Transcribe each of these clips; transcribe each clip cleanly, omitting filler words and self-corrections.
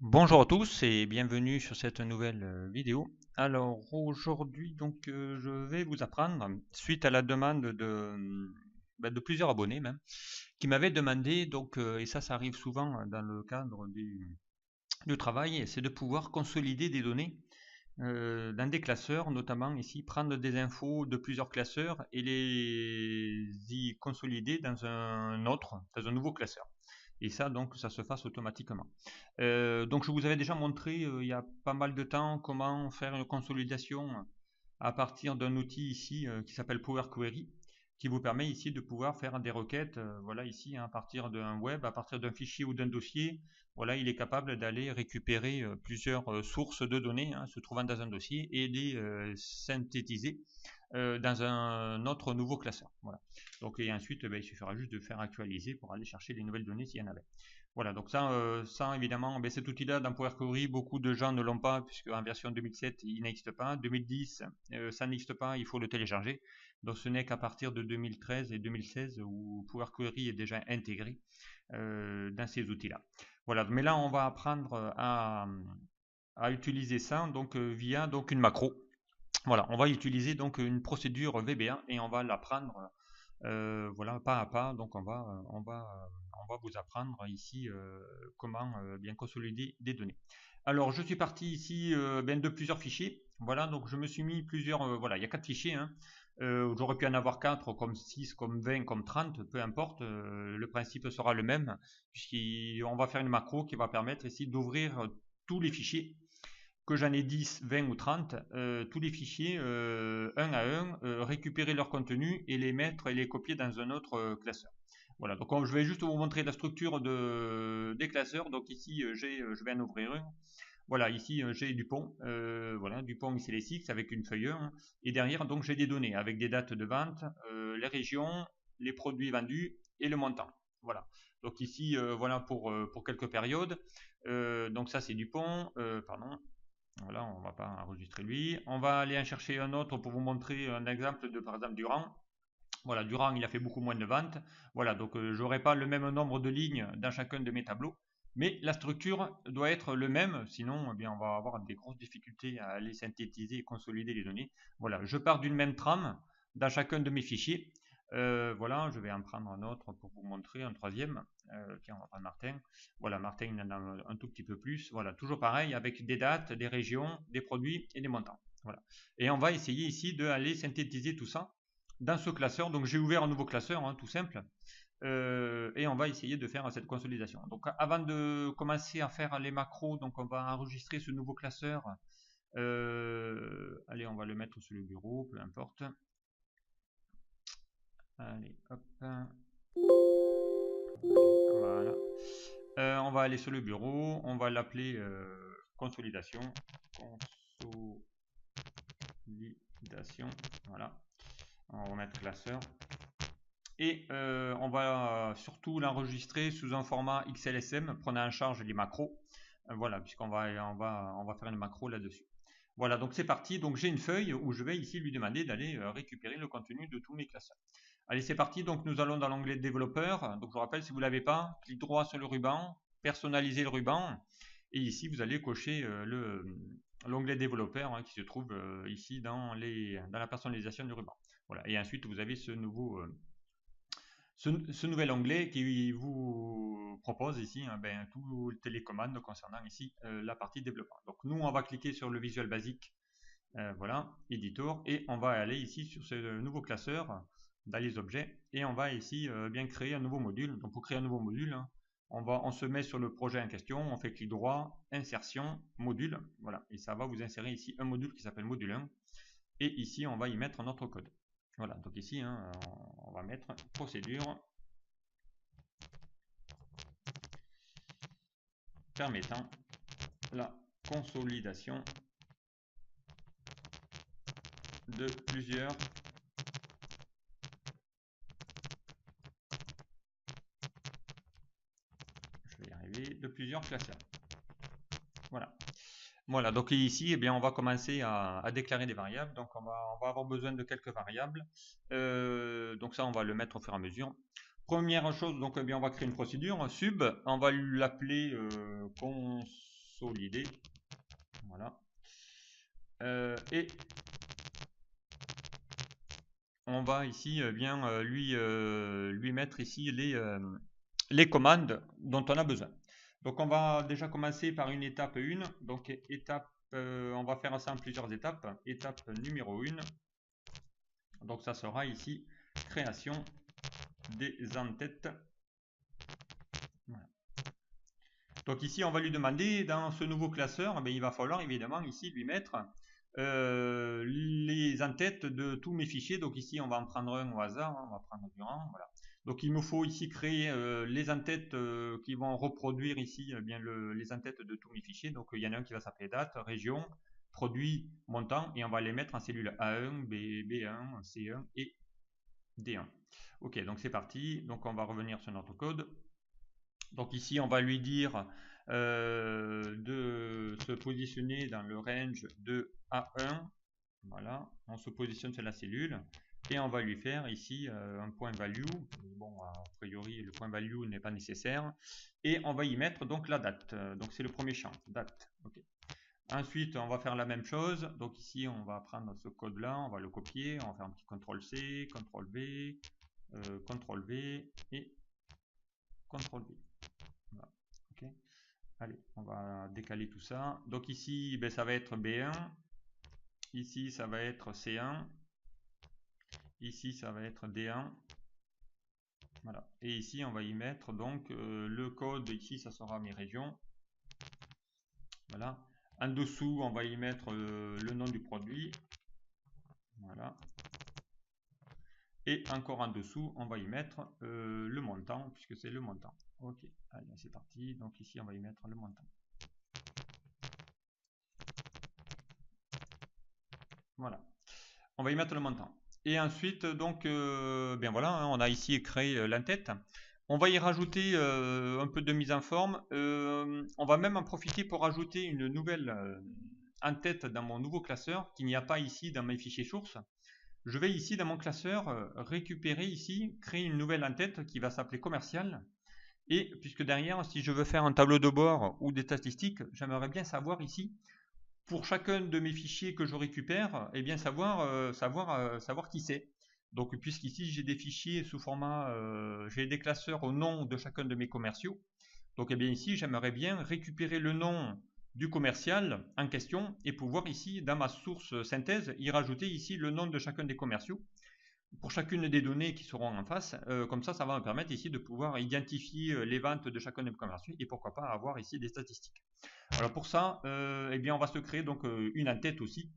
Bonjour à tous et bienvenue sur cette nouvelle vidéo. Alors aujourd'hui je vais vous apprendre, suite à la demande de plusieurs abonnés même, qui m'avaient demandé et ça arrive souvent dans le cadre du travail, c'est de pouvoir consolider des données dans des classeurs, notamment ici prendre des infos de plusieurs classeurs et les y consolider dans un nouveau classeur. Et ça, donc, ça se fasse automatiquement. Donc, je vous avais déjà montré il y a pas mal de temps comment faire une consolidation à partir d'un outil ici qui s'appelle Power Query, qui vous permet ici de pouvoir faire des requêtes, voilà ici, hein, à partir d'un web, à partir d'un fichier ou d'un dossier. Voilà, il est capable d'aller récupérer plusieurs sources de données hein, se trouvant dans un dossier et les synthétiser dans un autre nouveau classeur. Voilà. Donc, et ensuite, il suffira juste de faire actualiser pour aller chercher les nouvelles données s'il y en avait. Voilà, donc ça évidemment, cet outil-là dans Power Query, beaucoup de gens ne l'ont pas puisque en version 2007 il n'existe pas. 2010, ça n'existe pas, il faut le télécharger. Donc ce n'est qu'à partir de 2013 et 2016 où Power Query est déjà intégré dans ces outils-là. Voilà, mais là on va apprendre à utiliser ça via une macro. Voilà, on va utiliser donc une procédure VBA et on va l'apprendre voilà, pas à pas. Donc on va vous apprendre ici comment bien consolider des données. Alors je suis parti ici de plusieurs fichiers. Voilà, donc je me suis mis plusieurs. Voilà, il y a 4 fichiers. Hein. J'aurais pu en avoir 4, comme 6, comme 20, comme 30, peu importe. Le principe sera le même, puisqu'on va faire une macro qui va permettre ici d'ouvrir tous les fichiers que j'en ai 10, 20 ou 30, tous les fichiers un à un, récupérer leur contenu et les mettre et les copier dans un autre classeur. Voilà, donc je vais juste vous montrer la structure des classeurs. Donc ici, je vais en ouvrir un. Voilà, ici j'ai Dupont. Voilà, Dupont ici les six avec une feuille 1. Et derrière, donc j'ai des données avec des dates de vente, les régions, les produits vendus et le montant. Voilà. Donc ici, voilà pour quelques périodes. Donc ça c'est Dupont. Pardon. Voilà, on ne va pas enregistrer lui. On va aller en chercher un autre pour vous montrer un exemple de, par exemple, Durand. Voilà, Durand, il a fait beaucoup moins de ventes. Voilà, donc je n'aurai pas le même nombre de lignes dans chacun de mes tableaux. Mais la structure doit être le même, sinon eh bien, on va avoir des grosses difficultés à aller synthétiser et consolider les données. Voilà, je pars d'une même trame dans chacun de mes fichiers. Voilà, je vais en prendre un autre pour vous montrer, un troisième. Tiens, on va prendre Martin. Voilà, Martin il en a un tout petit peu plus. Voilà, toujours pareil, avec des dates, des régions, des produits et des montants. Voilà. Et on va essayer ici d'aller synthétiser tout ça dans ce classeur. Donc j'ai ouvert un nouveau classeur, hein, tout simple. Et on va essayer de faire cette consolidation. Donc avant de commencer à faire les macros, donc on va enregistrer ce nouveau classeur. Allez, on va le mettre sur le bureau, peu importe. Allez, hop. Voilà. On va aller sur le bureau, on va l'appeler consolidation. Consolidation. Voilà. On va remettre classeur. Et on va surtout l'enregistrer sous un format XLSM, prenant en charge les macros. Voilà, puisqu'on va faire une macro là-dessus. Voilà, donc c'est parti. Donc j'ai une feuille où je vais ici lui demander d'aller récupérer le contenu de tous mes classeurs. Allez, c'est parti. Donc nous allons dans l'onglet développeur. Donc je vous rappelle, si vous ne l'avez pas, clic droit sur le ruban, personnaliser le ruban. Et ici, vous allez cocher l'onglet développeur hein, qui se trouve ici dans la personnalisation du ruban. Voilà. Et ensuite, vous avez ce nouvel onglet qui vous propose ici hein, toutes les commandes concernant ici la partie développement. Donc nous, on va cliquer sur le Visual Basic, voilà, Editor, et on va aller ici sur ce nouveau classeur dans les objets, et on va ici bien créer un nouveau module. Donc pour créer un nouveau module, hein, on se met sur le projet en question, on fait clic droit, insertion, module, voilà, et ça va vous insérer ici un module qui s'appelle module 1, et ici on va y mettre notre code. Voilà, donc ici hein, on va mettre procédure permettant la consolidation de plusieurs classeurs. Voilà. Voilà, donc ici, eh bien, on va commencer à déclarer des variables. Donc on va avoir besoin de quelques variables. Donc ça, on va le mettre au fur et à mesure. Première chose, donc eh bien, on va créer une procédure, un sub. On va l'appeler consolider. Voilà. Et on va ici bien lui mettre ici les commandes dont on a besoin. Donc on va déjà commencer par une étape 1. Donc étape, on va faire ça en plusieurs étapes. Étape numéro 1. Donc ça sera ici création des en-têtes. Voilà. Donc ici on va lui demander dans ce nouveau classeur, il va falloir évidemment ici lui mettre les en-têtes de tous mes fichiers. Donc ici on va en prendre un au hasard, on va prendre Durand, voilà. Donc il me faut ici créer les en-têtes qui vont reproduire ici bien les en-têtes de tous mes fichiers. Donc il y en a un qui va s'appeler date, région, produit, montant, et on va les mettre en cellules A1, B1, C1 et D1. Ok, donc c'est parti. Donc on va revenir sur notre code. Donc ici on va lui dire de se positionner dans le range de A1. Voilà, on se positionne sur la cellule et on va lui faire ici un point value. Bon, a priori le point value n'est pas nécessaire, et on va y mettre donc la date. Donc c'est le premier champ, date. Okay. Ensuite on va faire la même chose. Donc ici on va prendre ce code là, on va le copier, on va faire un petit CTRL C, CTRL V, CTRL V et CTRL V. Voilà. Okay. Allez, on va décaler tout ça. Donc ici ça va être B1. Ici, ça va être C1. Ici, ça va être D1. Voilà. Et ici, on va y mettre donc le code. Ici, ça sera mes régions. Voilà. En dessous, on va y mettre le nom du produit. Voilà. Et encore en dessous, on va y mettre le montant, puisque c'est le montant. Ok. Allez, c'est parti. Donc ici, on va y mettre le montant. Voilà. On va y mettre le montant. Et ensuite, donc, bien voilà, hein, on a ici créé l'en-tête. On va y rajouter un peu de mise en forme. On va même en profiter pour rajouter une nouvelle en-tête dans mon nouveau classeur qu'il n'y a pas ici dans mes fichiers sources. Je vais ici dans mon classeur récupérer ici, créer une nouvelle en-tête qui va s'appeler commercial. Et puisque derrière, si je veux faire un tableau de bord ou des statistiques, j'aimerais bien savoir ici, pour chacun de mes fichiers que je récupère, eh bien savoir qui c'est. Donc puisqu'ici j'ai des fichiers sous format, j'ai des classeurs au nom de chacun de mes commerciaux. Donc eh bien ici j'aimerais bien récupérer le nom du commercial en question et pouvoir ici dans ma source synthèse y rajouter ici le nom de chacun des commerciaux pour chacune des données qui seront en face. Comme ça va me permettre ici de pouvoir identifier les ventes de chacun des commerciaux et pourquoi pas avoir ici des statistiques. Alors pour ça, eh bien on va se créer donc une en-tête aussi.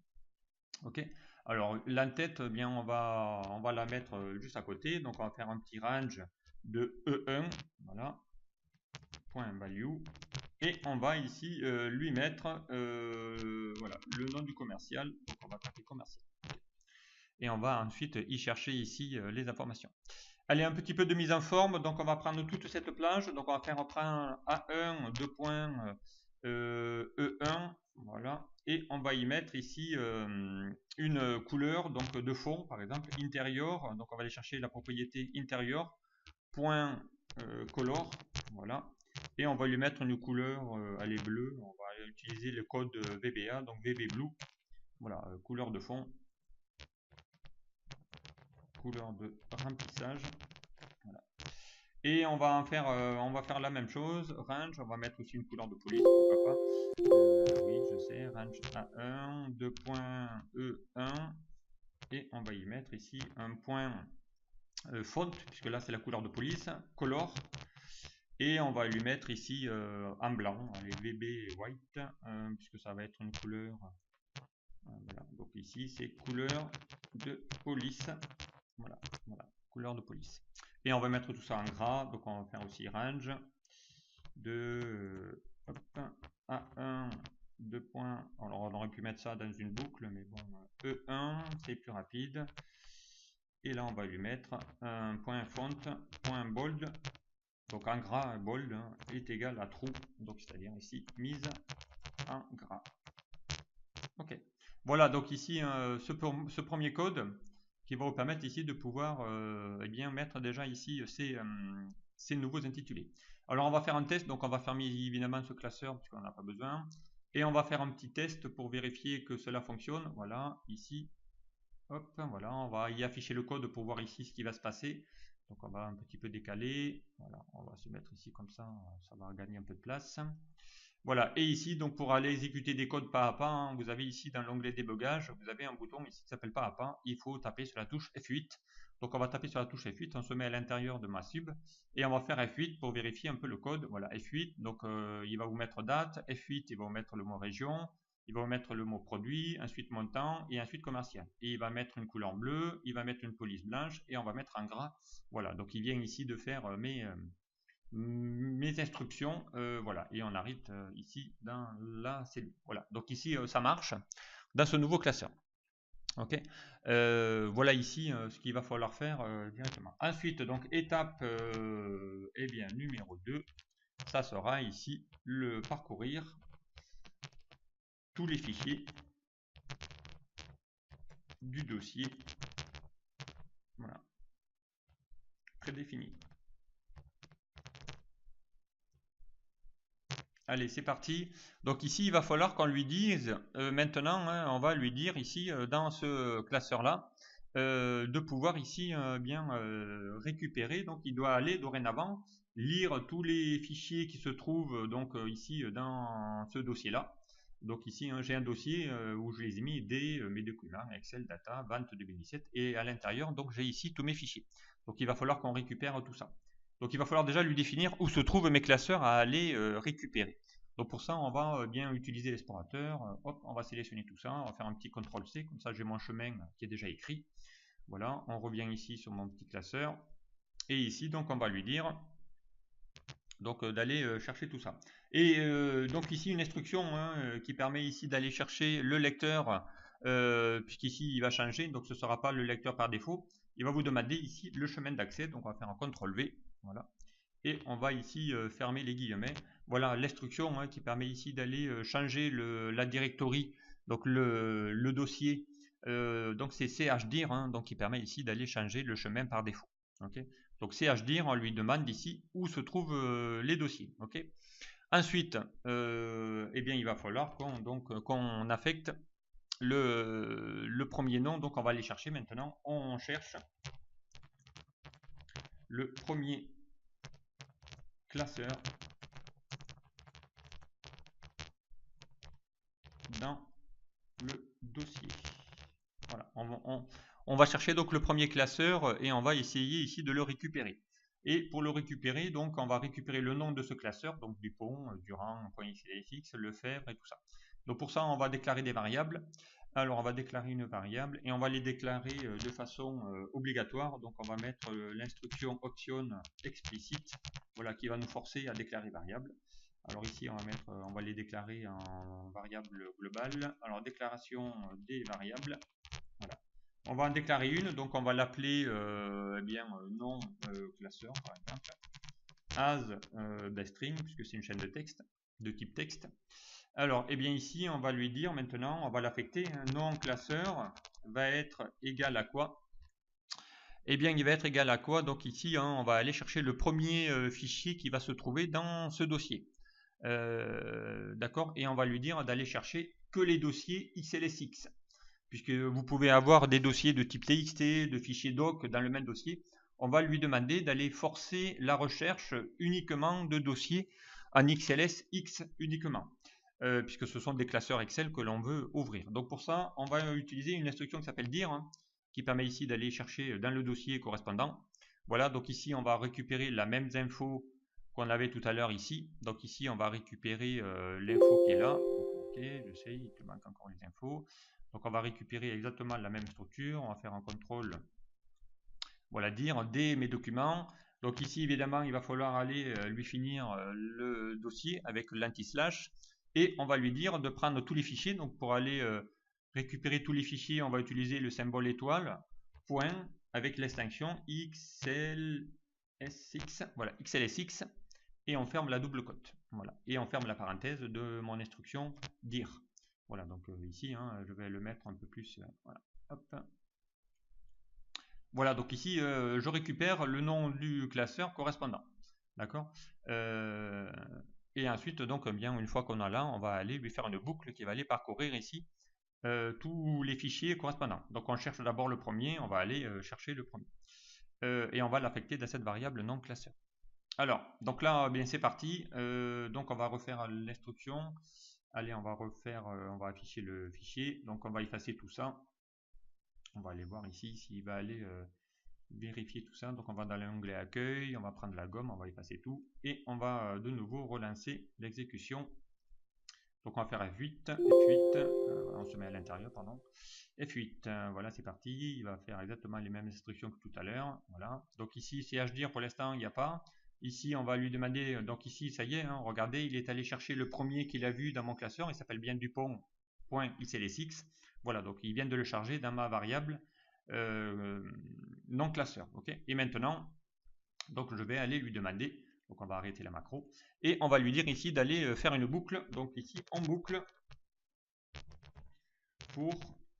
Ok. Alors l'en-tête, eh bien on va la mettre juste à côté. Donc on va faire un petit range de E1, voilà, point value, et on va ici lui mettre voilà, le nom du commercial. Donc on va taper commercial. Et on va ensuite y chercher ici les informations. Allez, un petit peu de mise en forme. Donc on va prendre toute cette plage. Donc on va faire un point A1, 2 points E1, voilà, et on va y mettre ici une couleur donc de fond, par exemple intérieur. Donc on va aller chercher la propriété intérieur point color, voilà, et on va lui mettre une couleur, elle est bleue. On va utiliser le code VBA, donc VB Blue, voilà, couleur de fond, couleur de remplissage. Voilà. Et on va faire la même chose, range, on va mettre aussi une couleur de police, pourquoi pas. Oui, je sais, range A1, 2.E1, et on va y mettre ici un point font, puisque là c'est la couleur de police, color, et on va lui mettre ici en blanc, allez, VB white, puisque ça va être une couleur, voilà, donc ici c'est couleur de police, voilà, couleur de police. Et on va mettre tout ça en gras, donc on va faire aussi range de A1, 2 points. Alors on aurait pu mettre ça dans une boucle, mais bon, E1 c'est plus rapide. Et là on va lui mettre un point font, point bold, donc en gras, bold est égal à true, donc c'est-à-dire ici mise en gras. Ok, voilà, donc ici ce premier code qui va vous permettre ici de pouvoir eh bien mettre déjà ici ces nouveaux intitulés. Alors on va faire un test, donc on va fermer évidemment ce classeur puisqu'on n'en a pas besoin. Et on va faire un petit test pour vérifier que cela fonctionne. Voilà, ici. Hop, voilà, on va y afficher le code pour voir ici ce qui va se passer. Donc on va un petit peu décaler. Voilà, on va se mettre ici comme ça va gagner un peu de place. Voilà, et ici, donc pour aller exécuter des codes pas à pas, hein, vous avez ici dans l'onglet débogage, vous avez un bouton ici qui s'appelle pas à pas. Il faut taper sur la touche F8. Donc on va taper sur la touche F8, on se met à l'intérieur de ma sub et on va faire F8 pour vérifier un peu le code. Voilà, F8, donc il va vous mettre date, F8, il va vous mettre le mot région, il va vous mettre le mot produit, ensuite montant et ensuite commercial. Et il va mettre une couleur bleue, il va mettre une police blanche et on va mettre un gras. Voilà, donc il vient ici de faire mes instructions, voilà, et on arrive ici dans la cellule. Voilà, donc ici ça marche dans ce nouveau classeur. Ok, voilà ici ce qu'il va falloir faire directement. Ensuite, donc étape eh bien, numéro 2, ça sera ici le parcourir tous les fichiers du dossier, voilà, prédéfini. Allez, c'est parti. Donc ici, il va falloir qu'on lui dise, maintenant, hein, on va lui dire ici, dans ce classeur-là, de pouvoir ici bien récupérer. Donc il doit aller dorénavant lire tous les fichiers qui se trouvent donc ici dans ce dossier-là. Donc ici, hein, j'ai un dossier où je les ai mis mes documents, Excel, Data, vente 2017, et à l'intérieur, donc j'ai ici tous mes fichiers. Donc il va falloir qu'on récupère tout ça. Donc il va falloir déjà lui définir où se trouvent mes classeurs à aller récupérer. Donc pour ça, on va bien utiliser l'explorateur. Hop, on va sélectionner tout ça. On va faire un petit CTRL-C, comme ça j'ai mon chemin qui est déjà écrit. Voilà, on revient ici sur mon petit classeur. Et ici, donc on va lui dire donc d'aller chercher tout ça. Et donc ici une instruction hein, qui permet ici d'aller chercher le lecteur, puisqu'ici il va changer, donc ce ne sera pas le lecteur par défaut. Il va vous demander ici le chemin d'accès, donc on va faire un CTRL-V. Voilà. Et on va ici fermer les guillemets. Voilà l'instruction hein, qui permet ici d'aller changer la directory, donc le dossier. Donc c'est chdir, hein, donc qui permet ici d'aller changer le chemin par défaut. Okay, donc chdir, on lui demande ici où se trouvent les dossiers. Okay. Ensuite, eh bien, il va falloir qu'on affecte le premier nom. Donc on va aller chercher maintenant. On cherche le premier classeur dans le dossier. Voilà, on va chercher donc le premier classeur et on va essayer ici de le récupérer. Et pour le récupérer, donc on va récupérer le nom de ce classeur, donc Dupont, Durand, .xlsx, Lefebvre et tout ça. Donc pour ça, on va déclarer des variables. Alors on va déclarer une variable et on va les déclarer de façon obligatoire. Donc on va mettre l'instruction option explicite, voilà, qui va nous forcer à déclarer variable. Alors ici, on va les déclarer en variable globale. Alors déclaration des variables. Voilà. On va en déclarer une, donc on va l'appeler nom classeur par exemple. As string, puisque c'est une chaîne de texte, de type texte. Alors, eh bien ici, on va lui dire maintenant, on va l'affecter, nom classeur va être égal à quoi? Eh bien, il va être égal à quoi? Donc ici, hein, on va aller chercher le premier fichier qui va se trouver dans ce dossier. D'accord? Et on va lui dire d'aller chercher que les dossiers XLSX. Puisque vous pouvez avoir des dossiers de type TXT, de fichiers doc dans le même dossier. On va lui demander d'aller forcer la recherche uniquement de dossiers en XLSX uniquement. Puisque ce sont des classeurs Excel que l'on veut ouvrir. Donc pour ça, on va utiliser une instruction qui s'appelle dir, hein, qui permet ici d'aller chercher dans le dossier correspondant. Voilà, donc ici on va récupérer la même info qu'on avait tout à l'heure ici. Donc ici on va récupérer l'info qui est là. Ok, je sais, il te manque encore les infos. Donc on va récupérer exactement la même structure. On va faire un contrôle. Voilà, dire des mes documents. Donc ici évidemment il va falloir aller lui finir le dossier avec l'anti-slash. Et on va lui dire de prendre tous les fichiers. Donc pour aller récupérer tous les fichiers, on va utiliser le symbole étoile, point, avec l'extinction XLSX, voilà, XLSX, et on ferme la double cote. Voilà, et on ferme la parenthèse de mon instruction dir. Voilà, donc ici, hein, je vais le mettre un peu plus, voilà, hop. Voilà, donc ici, je récupère le nom du classeur correspondant. D'accord. Et ensuite, donc, bien, une fois qu'on a là, on va aller lui faire une boucle qui va aller parcourir ici tous les fichiers correspondants. Donc, on cherche d'abord le premier, on va aller chercher le premier. Et on va l'affecter dans cette variable non classeur. Alors, donc là, bien, c'est parti. Donc, on va refaire l'instruction. Allez, on va refaire, on va afficher le fichier. Donc, on va effacer tout ça. On va aller voir ici s'il va aller vérifier tout ça. Donc on va dans l'onglet accueil, on va prendre la gomme, on va effacer tout et on va de nouveau relancer l'exécution. Donc on va faire F8, F8, on se met à l'intérieur, pardon. F8, voilà, c'est parti. Il va faire exactement les mêmes instructions que tout à l'heure. Voilà. Donc ici, CHDIR pour l'instant, il n'y a pas. Ici, on va lui demander, donc ici, ça y est, hein, regardez, il est allé chercher le premier qu'il a vu dans mon classeur. Il s'appelle bien Dupont.xlsx. Voilà, donc il vient de le charger dans ma variable non classeur. Ok. Et maintenant, donc je vais aller lui demander, donc on va arrêter la macro, et on va lui dire ici d'aller faire une boucle. Donc ici, en boucle, pour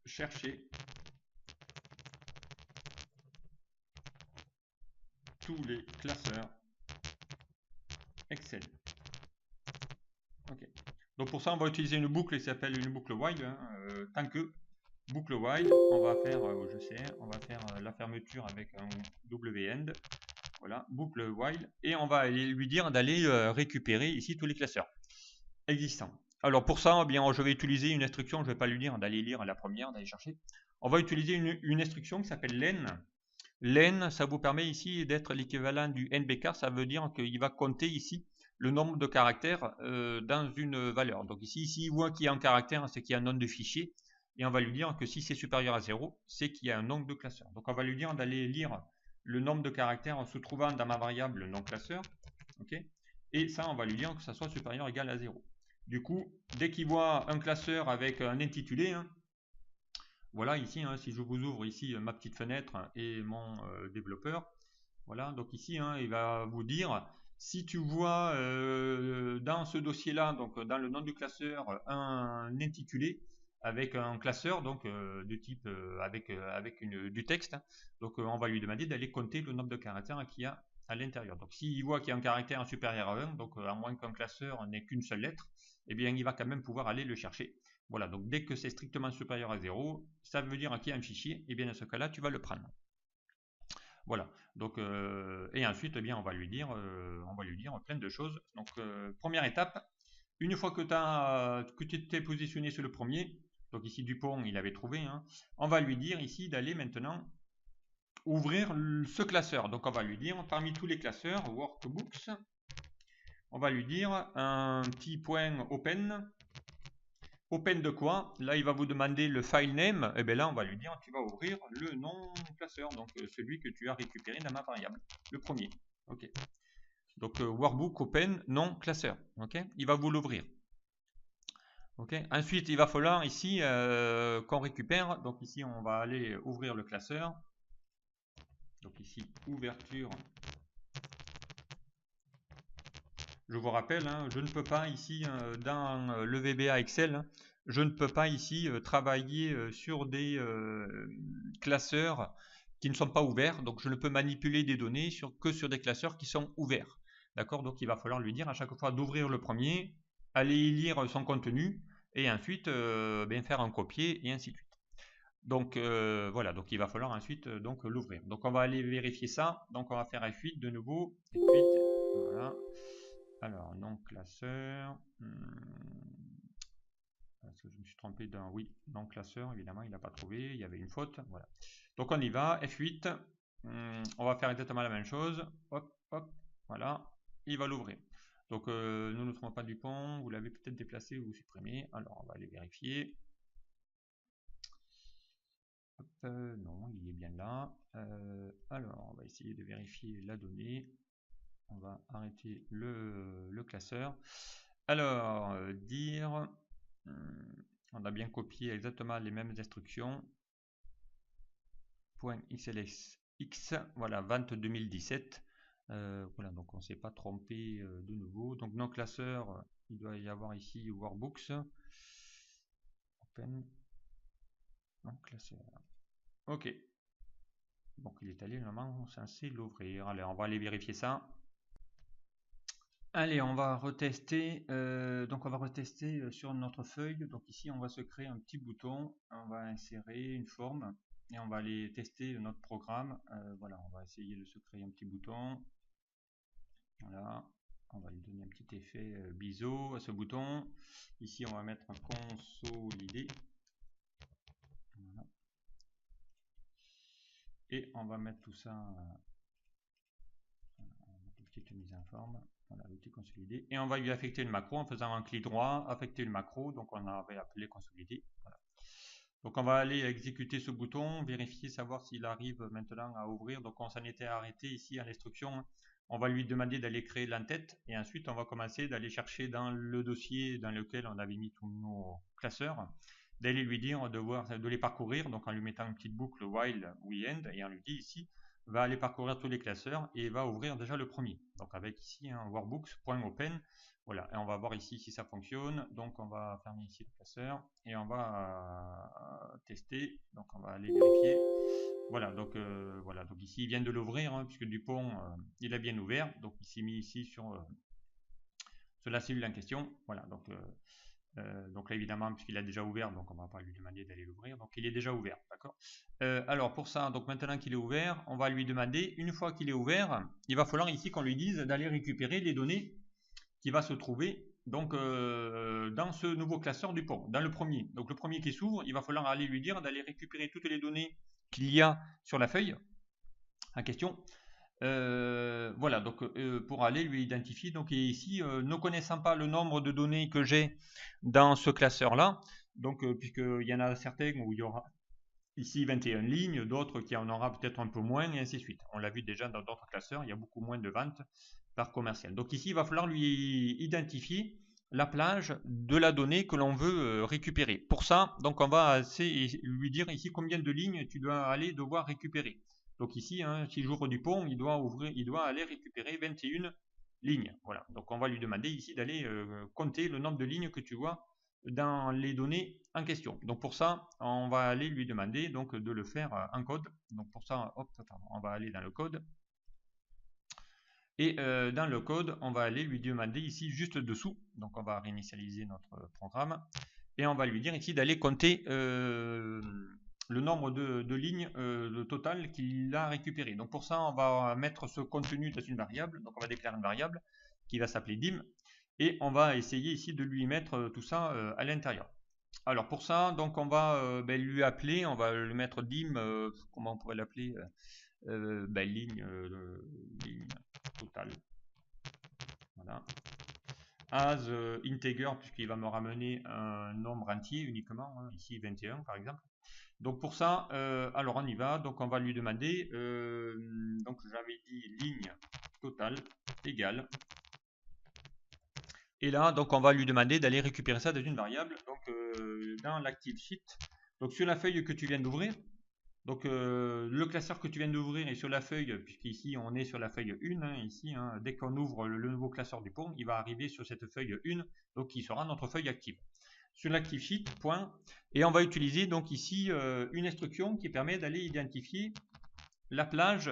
chercher tous les classeurs Excel. Ok. Donc pour ça, on va utiliser une boucle qui s'appelle une boucle while. Hein, tant que boucle while, on va faire, je sais, on va faire la fermeture avec un w-end. Voilà, boucle while, et on va aller lui dire d'aller récupérer ici tous les classeurs existants. Alors pour ça, eh bien, je vais utiliser une instruction. Je ne vais pas lui dire d'aller lire la première, d'aller chercher. On va utiliser une instruction qui s'appelle len. Len, ça vous permet ici d'être l'équivalent du NBK. Ça veut dire qu'il va compter ici le nombre de caractères dans une valeur. Donc ici, il voit qu'il y a un caractère, c'est qu'il y a un nom de fichier. Et on va lui dire que si c'est supérieur à 0, c'est qu'il y a un nombre de classeurs. Donc on va lui dire d'aller lire le nombre de caractères en se trouvant dans ma variable non classeur. Okay, et ça, on va lui dire que ça soit supérieur ou égal à 0. Du coup, dès qu'il voit un classeur avec un intitulé, hein, voilà ici, hein, si je vous ouvre ici ma petite fenêtre et mon développeur, voilà, donc ici, hein, il va vous dire, si tu vois dans ce dossier-là, donc dans le nom du classeur, un intitulé avec un classeur, donc de type avec du texte, hein, donc on va lui demander d'aller compter le nombre de caractères qu'il y a à l'intérieur. Donc s'il voit qu'il y a un caractère supérieur à 1, donc à moins qu'un classeur n'ait qu'une seule lettre, eh bien il va quand même pouvoir aller le chercher. Voilà, donc dès que c'est strictement supérieur à 0, ça veut dire qu'il y a un fichier, et bien dans ce cas-là, tu vas le prendre. Voilà, donc, et ensuite, eh bien, on va lui dire plein de choses. Donc, première étape, une fois que tu t'es positionné sur le premier, donc ici Dupont, il avait trouvé, hein, on va lui dire ici d'aller maintenant ouvrir ce classeur. Donc, on va lui dire, parmi tous les classeurs, workbooks, on va lui dire un petit point open. Open de quoi? Là, il va vous demander le file name. Et bien là, on va lui dire, tu vas ouvrir le nom classeur, donc celui que tu as récupéré dans ma variable, le premier. Ok. Donc workbook open non classeur. Ok. Il va vous l'ouvrir. Ok. Ensuite, il va falloir ici qu'on récupère. Donc ici, on va aller ouvrir le classeur. Donc ici, ouverture. Je vous rappelle, hein, je ne peux pas ici, dans le VBA Excel, hein, je ne peux pas ici travailler sur des classeurs qui ne sont pas ouverts. Donc je ne peux manipuler des données que sur des classeurs qui sont ouverts. D'accord? Donc il va falloir lui dire à chaque fois d'ouvrir le premier, aller lire son contenu et ensuite bien faire un copier et ainsi de suite. Donc voilà, donc il va falloir ensuite donc l'ouvrir. Donc on va aller vérifier ça. Donc on va faire F8 de nouveau. F8, voilà. Alors, non classeur. Parce que je me suis trompé d'un oui, non classeur, évidemment, il n'a pas trouvé, il y avait une faute. Voilà. Donc on y va, F8. On va faire exactement la même chose. Hop, hop, voilà. Il va l'ouvrir. Donc nous ne trouvons pas Dupont, vous l'avez peut-être déplacé ou supprimé. Alors on va aller vérifier. Hop, non, il est bien là. Alors on va essayer de vérifier la donnée. On va arrêter le classeur. Alors, dire, on a bien copié exactement les mêmes instructions. .xlsx, voilà, vente 2017. Voilà, donc on ne s'est pas trompé de nouveau. Donc non classeur, il doit y avoir ici workbooks. Open. Non classeur. Ok. Donc il est allé normalement censé l'ouvrir. Allez, on va aller vérifier ça. Allez, on va retester. Donc on va retester sur notre feuille. Donc ici, on va se créer un petit bouton. On va insérer une forme et on va aller tester notre programme. Voilà, on va essayer de se créer un petit bouton. Voilà, on va lui donner un petit effet biseau à ce bouton. Ici, on va mettre consolider. Voilà. Et on va mettre tout ça, une petite mise en forme. Voilà, l'outil consolidé. Et on va lui affecter une macro en faisant un clic droit, affecter une macro. Donc on avait appelé consolider. Voilà. Donc on va aller exécuter ce bouton, vérifier, savoir s'il arrive maintenant à ouvrir. Donc on s'en était arrêté ici à l'instruction. On va lui demander d'aller créer l'entête et ensuite on va commencer d'aller chercher dans le dossier dans lequel on avait mis tous nos classeurs, d'aller lui dire de les parcourir, donc en lui mettant une petite boucle while we end et on lui dit ici va aller parcourir tous les classeurs et va ouvrir déjà le premier. Donc avec ici un workbooks.open. Voilà, et on va voir ici si ça fonctionne. Donc on va fermer ici le classeur et on va tester. Donc on va aller vérifier. Voilà, donc ici il vient de l'ouvrir hein, puisque Dupont il a bien ouvert. Donc il s'est mis ici sur la cellule en question. Voilà, donc là évidemment puisqu'il a déjà ouvert, donc on ne va pas lui demander d'aller l'ouvrir. Donc il est déjà ouvert, d'accord. Alors pour ça, donc maintenant qu'il est ouvert, on va lui demander, une fois qu'il est ouvert, il va falloir ici qu'on lui dise d'aller récupérer les données qui va se trouver donc dans ce nouveau classeur du pont, dans le premier. Donc le premier qui s'ouvre, il va falloir aller lui dire d'aller récupérer toutes les données qu'il y a sur la feuille en question. Voilà, donc pour aller lui identifier. Donc ici, ne connaissant pas le nombre de données que j'ai dans ce classeur-là, donc puisqu'il y en a certains où il y aura ici 21 lignes, d'autres qui en aura peut-être un peu moins, et ainsi de suite. On l'a vu déjà dans d'autres classeurs, il y a beaucoup moins de ventes par commercial. Donc ici, il va falloir lui identifier la plage de la donnée que l'on veut récupérer. Pour ça, donc on va lui dire ici combien de lignes tu dois aller devoir récupérer. Donc ici, hein, si j'ouvre du pont, il doit aller récupérer 21 lignes. Voilà. Donc on va lui demander ici d'aller compter le nombre de lignes que tu vois dans les données en question. Donc pour ça, on va aller lui demander donc de le faire en code. Donc pour ça, hop, on va aller dans le code. Et dans le code, on va aller lui demander ici juste dessous. Donc on va réinitialiser notre programme. Et on va lui dire ici d'aller compter le nombre de lignes, le total qu'il a récupéré. Donc pour ça, on va mettre ce contenu dans une variable. Donc on va déclarer une variable qui va s'appeler dim. Et on va essayer ici de lui mettre tout ça à l'intérieur. Alors pour ça, donc on va lui appeler, on va lui mettre dim, comment on pourrait l'appeler, ligne totale. Voilà. As integer, puisqu'il va me ramener un nombre entier uniquement, hein, ici 21 par exemple. Donc pour ça, alors on y va, donc on va lui demander, donc j'avais dit ligne totale égale. Et là, donc on va lui demander d'aller récupérer ça dans une variable, donc dans l'active sheet. Donc sur la feuille que tu viens d'ouvrir, donc le classeur que tu viens d'ouvrir est sur la feuille, puisqu'ici on est sur la feuille 1, hein, ici, hein, dès qu'on ouvre le nouveau classeur du pont, il va arriver sur cette feuille 1, donc qui sera notre feuille active. Sur l'active sheet, point, et on va utiliser donc ici une instruction qui permet d'aller identifier la plage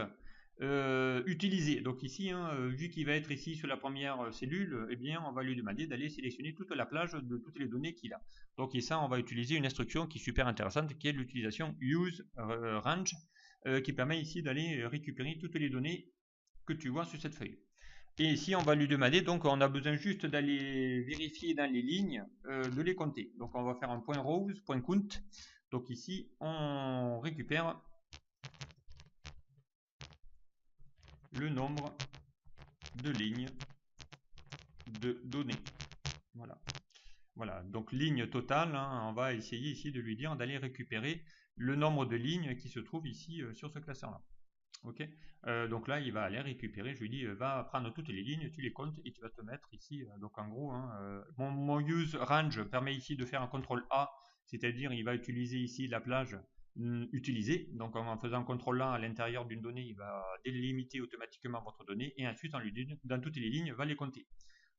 utilisée. Donc ici, hein, vu qu'il va être ici sur la première cellule, eh bien on va lui demander d'aller sélectionner toute la plage de toutes les données qu'il a. Donc ici, on va utiliser une instruction qui est super intéressante, qui est l'utilisation use range, qui permet ici d'aller récupérer toutes les données que tu vois sur cette feuille. Et ici, on va lui demander, donc on a besoin juste d'aller vérifier dans les lignes, de les compter. Donc on va faire un point rows, point count. Donc ici, on récupère le nombre de lignes de données. Voilà. Voilà, donc ligne totale, hein, on va essayer ici de lui dire d'aller récupérer le nombre de lignes qui se trouve ici sur ce classeur-là. Ok, donc là il va aller récupérer, je lui dis va prendre toutes les lignes, tu les comptes et tu vas te mettre ici, donc en gros, hein, mon use range permet ici de faire un CTRL A, c'est-à-dire il va utiliser ici la plage utilisée, donc en faisant CTRL A à l'intérieur d'une donnée, il va délimiter automatiquement votre donnée et ensuite on lui dit dans toutes les lignes, va les compter.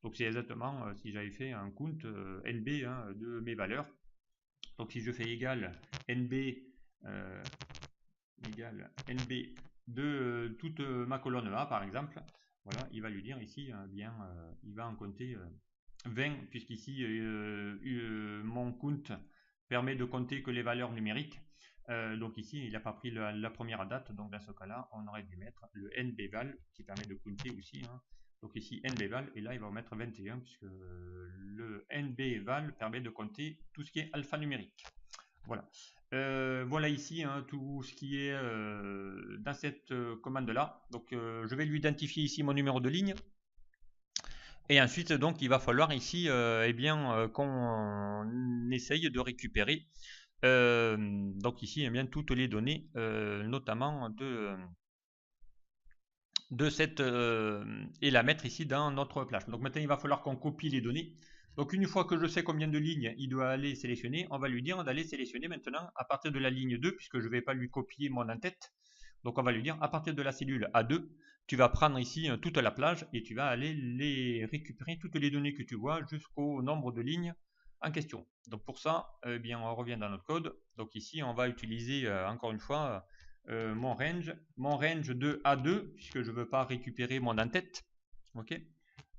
Donc c'est exactement si j'avais fait un count NB hein, de mes valeurs. Donc si je fais égal NB égale NB de toute ma colonne A par exemple, Voilà, il va lui dire ici, bien, il va en compter 20, puisqu'ici, mon count permet de compter que les valeurs numériques. Donc ici, il n'a pas pris la première date, donc dans ce cas-là, on aurait dû mettre le nbval qui permet de compter aussi. Donc ici, nbval, et là, il va mettre 21, puisque le nbval permet de compter tout ce qui est alphanumérique. Voilà. Voilà ici tout ce qui est dans cette commande-là. Donc je vais lui identifier ici mon numéro de ligne. Et ensuite, donc, il va falloir ici qu'on essaye de récupérer donc ici eh bien, toutes les données, notamment de cette et la mettre ici dans notre plage. Donc maintenant, il va falloir qu'on copie les données. Donc une fois que je sais combien de lignes il doit aller sélectionner, on va lui dire d'aller sélectionner maintenant à partir de la ligne 2, puisque je ne vais pas lui copier mon en-tête. Donc on va lui dire à partir de la cellule A2, tu vas prendre ici toute la plage et tu vas aller les récupérer, toutes les données que tu vois jusqu'au nombre de lignes en question. Donc pour ça, eh bien, on revient dans notre code. Donc ici, on va utiliser encore une fois mon range de A2, puisque je ne veux pas récupérer mon en-tête. Ok,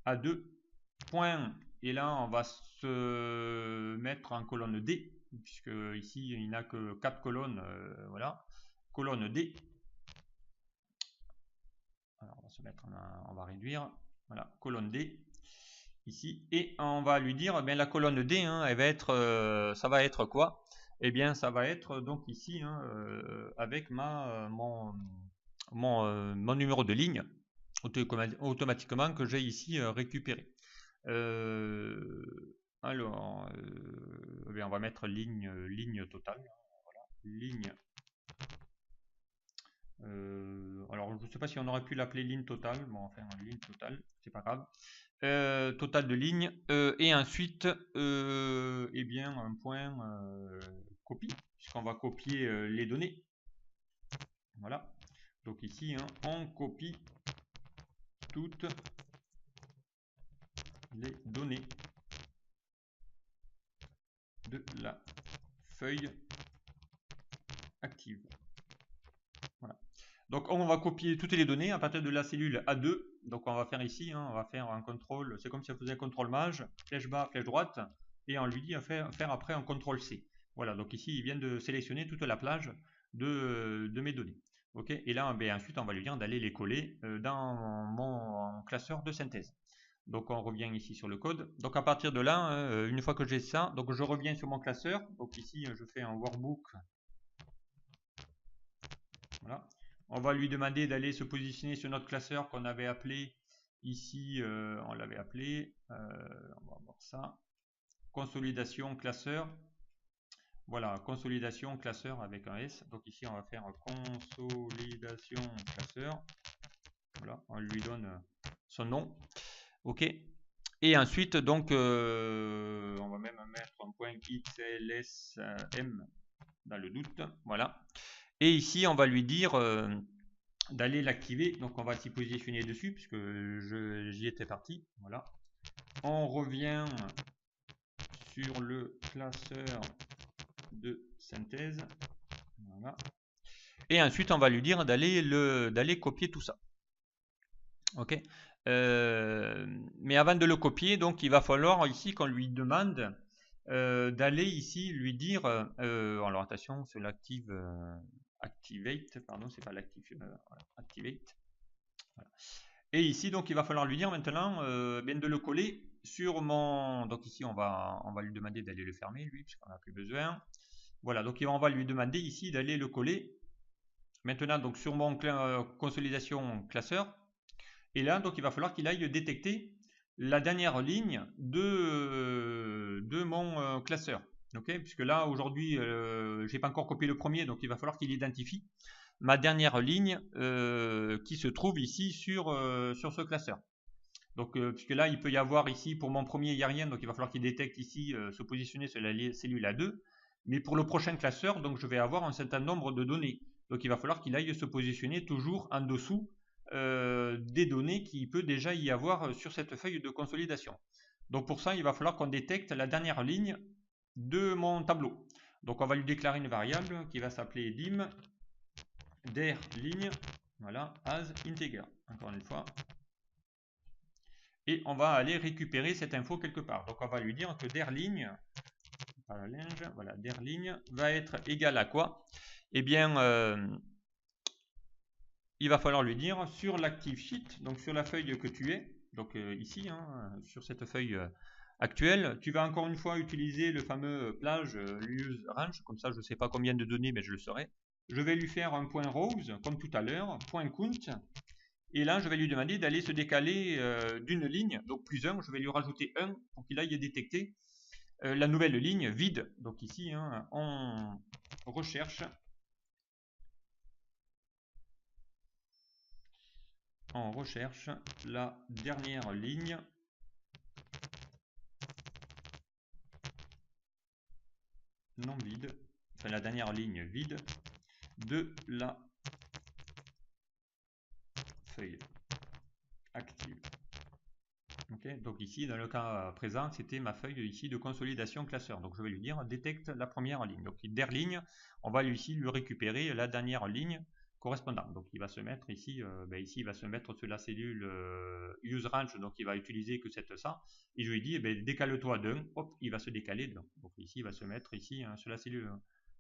A2 point, et là on va se mettre en colonne D, puisque ici il n'a que 4 colonnes. Voilà, colonne D. Alors on va se mettre, on va réduire, voilà, colonne D ici, et on va lui dire, la colonne D, elle va être, ça va être quoi? Eh bien ça va être donc ici avec mon numéro de ligne automatiquement que j'ai ici récupéré. Alors on va mettre ligne totale, voilà, ligne. Alors je ne sais pas si on aurait pu l'appeler ligne totale, bon enfin ligne totale, c'est pas grave. Total de lignes, et ensuite eh bien un point copie, puisqu'on va copier les données. Voilà, donc ici on copie toutes les données de la feuille active. Voilà. Donc on va copier toutes les données à partir de la cellule A2. Donc on va faire ici, on va faire un contrôle, c'est comme si on faisait un contrôle maj, flèche bas, flèche droite, et on lui dit à faire après un contrôle C. Voilà, donc ici il vient de sélectionner toute la plage de mes données. Ok, et là ensuite on va lui dire d'aller les coller dans mon classeur de synthèse. Donc on revient ici sur le code. Donc à partir de là, une fois que j'ai ça, donc je reviens sur mon classeur. Donc ici je fais un workbook. Voilà. On va lui demander d'aller se positionner sur notre classeur qu'on avait appelé ici, on l'avait appelé, on va voir ça, consolidation classeur. Voilà, consolidation classeur avec un S. Donc ici on va faire consolidation classeur. Voilà, on lui donne son nom. Ok. Et ensuite donc on va même mettre un point XLSM dans le doute. Voilà. Et ici on va lui dire d'aller l'activer. Donc on va s'y positionner dessus puisque j'y étais parti. Voilà. On revient sur le classeur de synthèse. Voilà. Et ensuite on va lui dire d'aller copier tout ça. Ok. Mais avant de le copier, donc il va falloir ici qu'on lui demande d'aller ici lui dire alors attention, c'est l'active activate, pardon, c'est pas l'active activate. Voilà. Et ici donc il va falloir lui dire maintenant de le coller sur mon, donc ici on va lui demander d'aller le fermer lui puisqu'on n'a plus besoin. Voilà, donc on va lui demander ici d'aller le coller maintenant donc sur mon consolidation classeur. Et là donc il va falloir qu'il aille détecter la dernière ligne de mon classeur. Okay, puisque là aujourd'hui j'ai pas encore copié le premier, donc il va falloir qu'il identifie ma dernière ligne qui se trouve ici sur ce classeur. Donc puisque là il peut y avoir ici pour mon premier il n'y a rien, donc il va falloir qu'il détecte ici se positionner sur la cellule A2. Mais pour le prochain classeur, donc je vais avoir un certain nombre de données. Donc il va falloir qu'il aille se positionner toujours en dessous des données qu'il peut déjà y avoir sur cette feuille de consolidation. Donc pour ça il va falloir qu'on détecte la dernière ligne de mon tableau. Donc on va lui déclarer une variable qui va s'appeler dim der ligne, voilà, as integer, encore une fois, et on va aller récupérer cette info quelque part. Donc on va lui dire que derligne, voilà, derligne va être égal à quoi? Eh bien, il va falloir lui dire sur l'active sheet, donc sur la feuille que tu es, donc ici, hein, sur cette feuille actuelle, tu vas encore une fois utiliser le fameux plage use range, comme ça je ne sais pas combien de données, mais je le saurai. Je vais lui faire un point rose, comme tout à l'heure, point count, et là je vais lui demander d'aller se décaler d'une ligne, donc plus 1, je vais lui rajouter 1 pour qu'il aille détecter la nouvelle ligne vide. Donc ici, hein, on recherche la dernière ligne non vide, enfin la dernière ligne vide de la feuille active. Okay, donc ici, dans le cas présent, c'était ma feuille ici de consolidation classeur. Donc je vais lui dire détecte la première ligne. Donc derligne, on va ici lui récupérer la dernière ligne correspondante. Donc il va se mettre ici, ici il va se mettre sur la cellule use range, donc il va utiliser que cette ça. Et je lui dis décale-toi d'un, hop, il va se décaler d'un. Donc ici il va se mettre ici hein, sur la cellule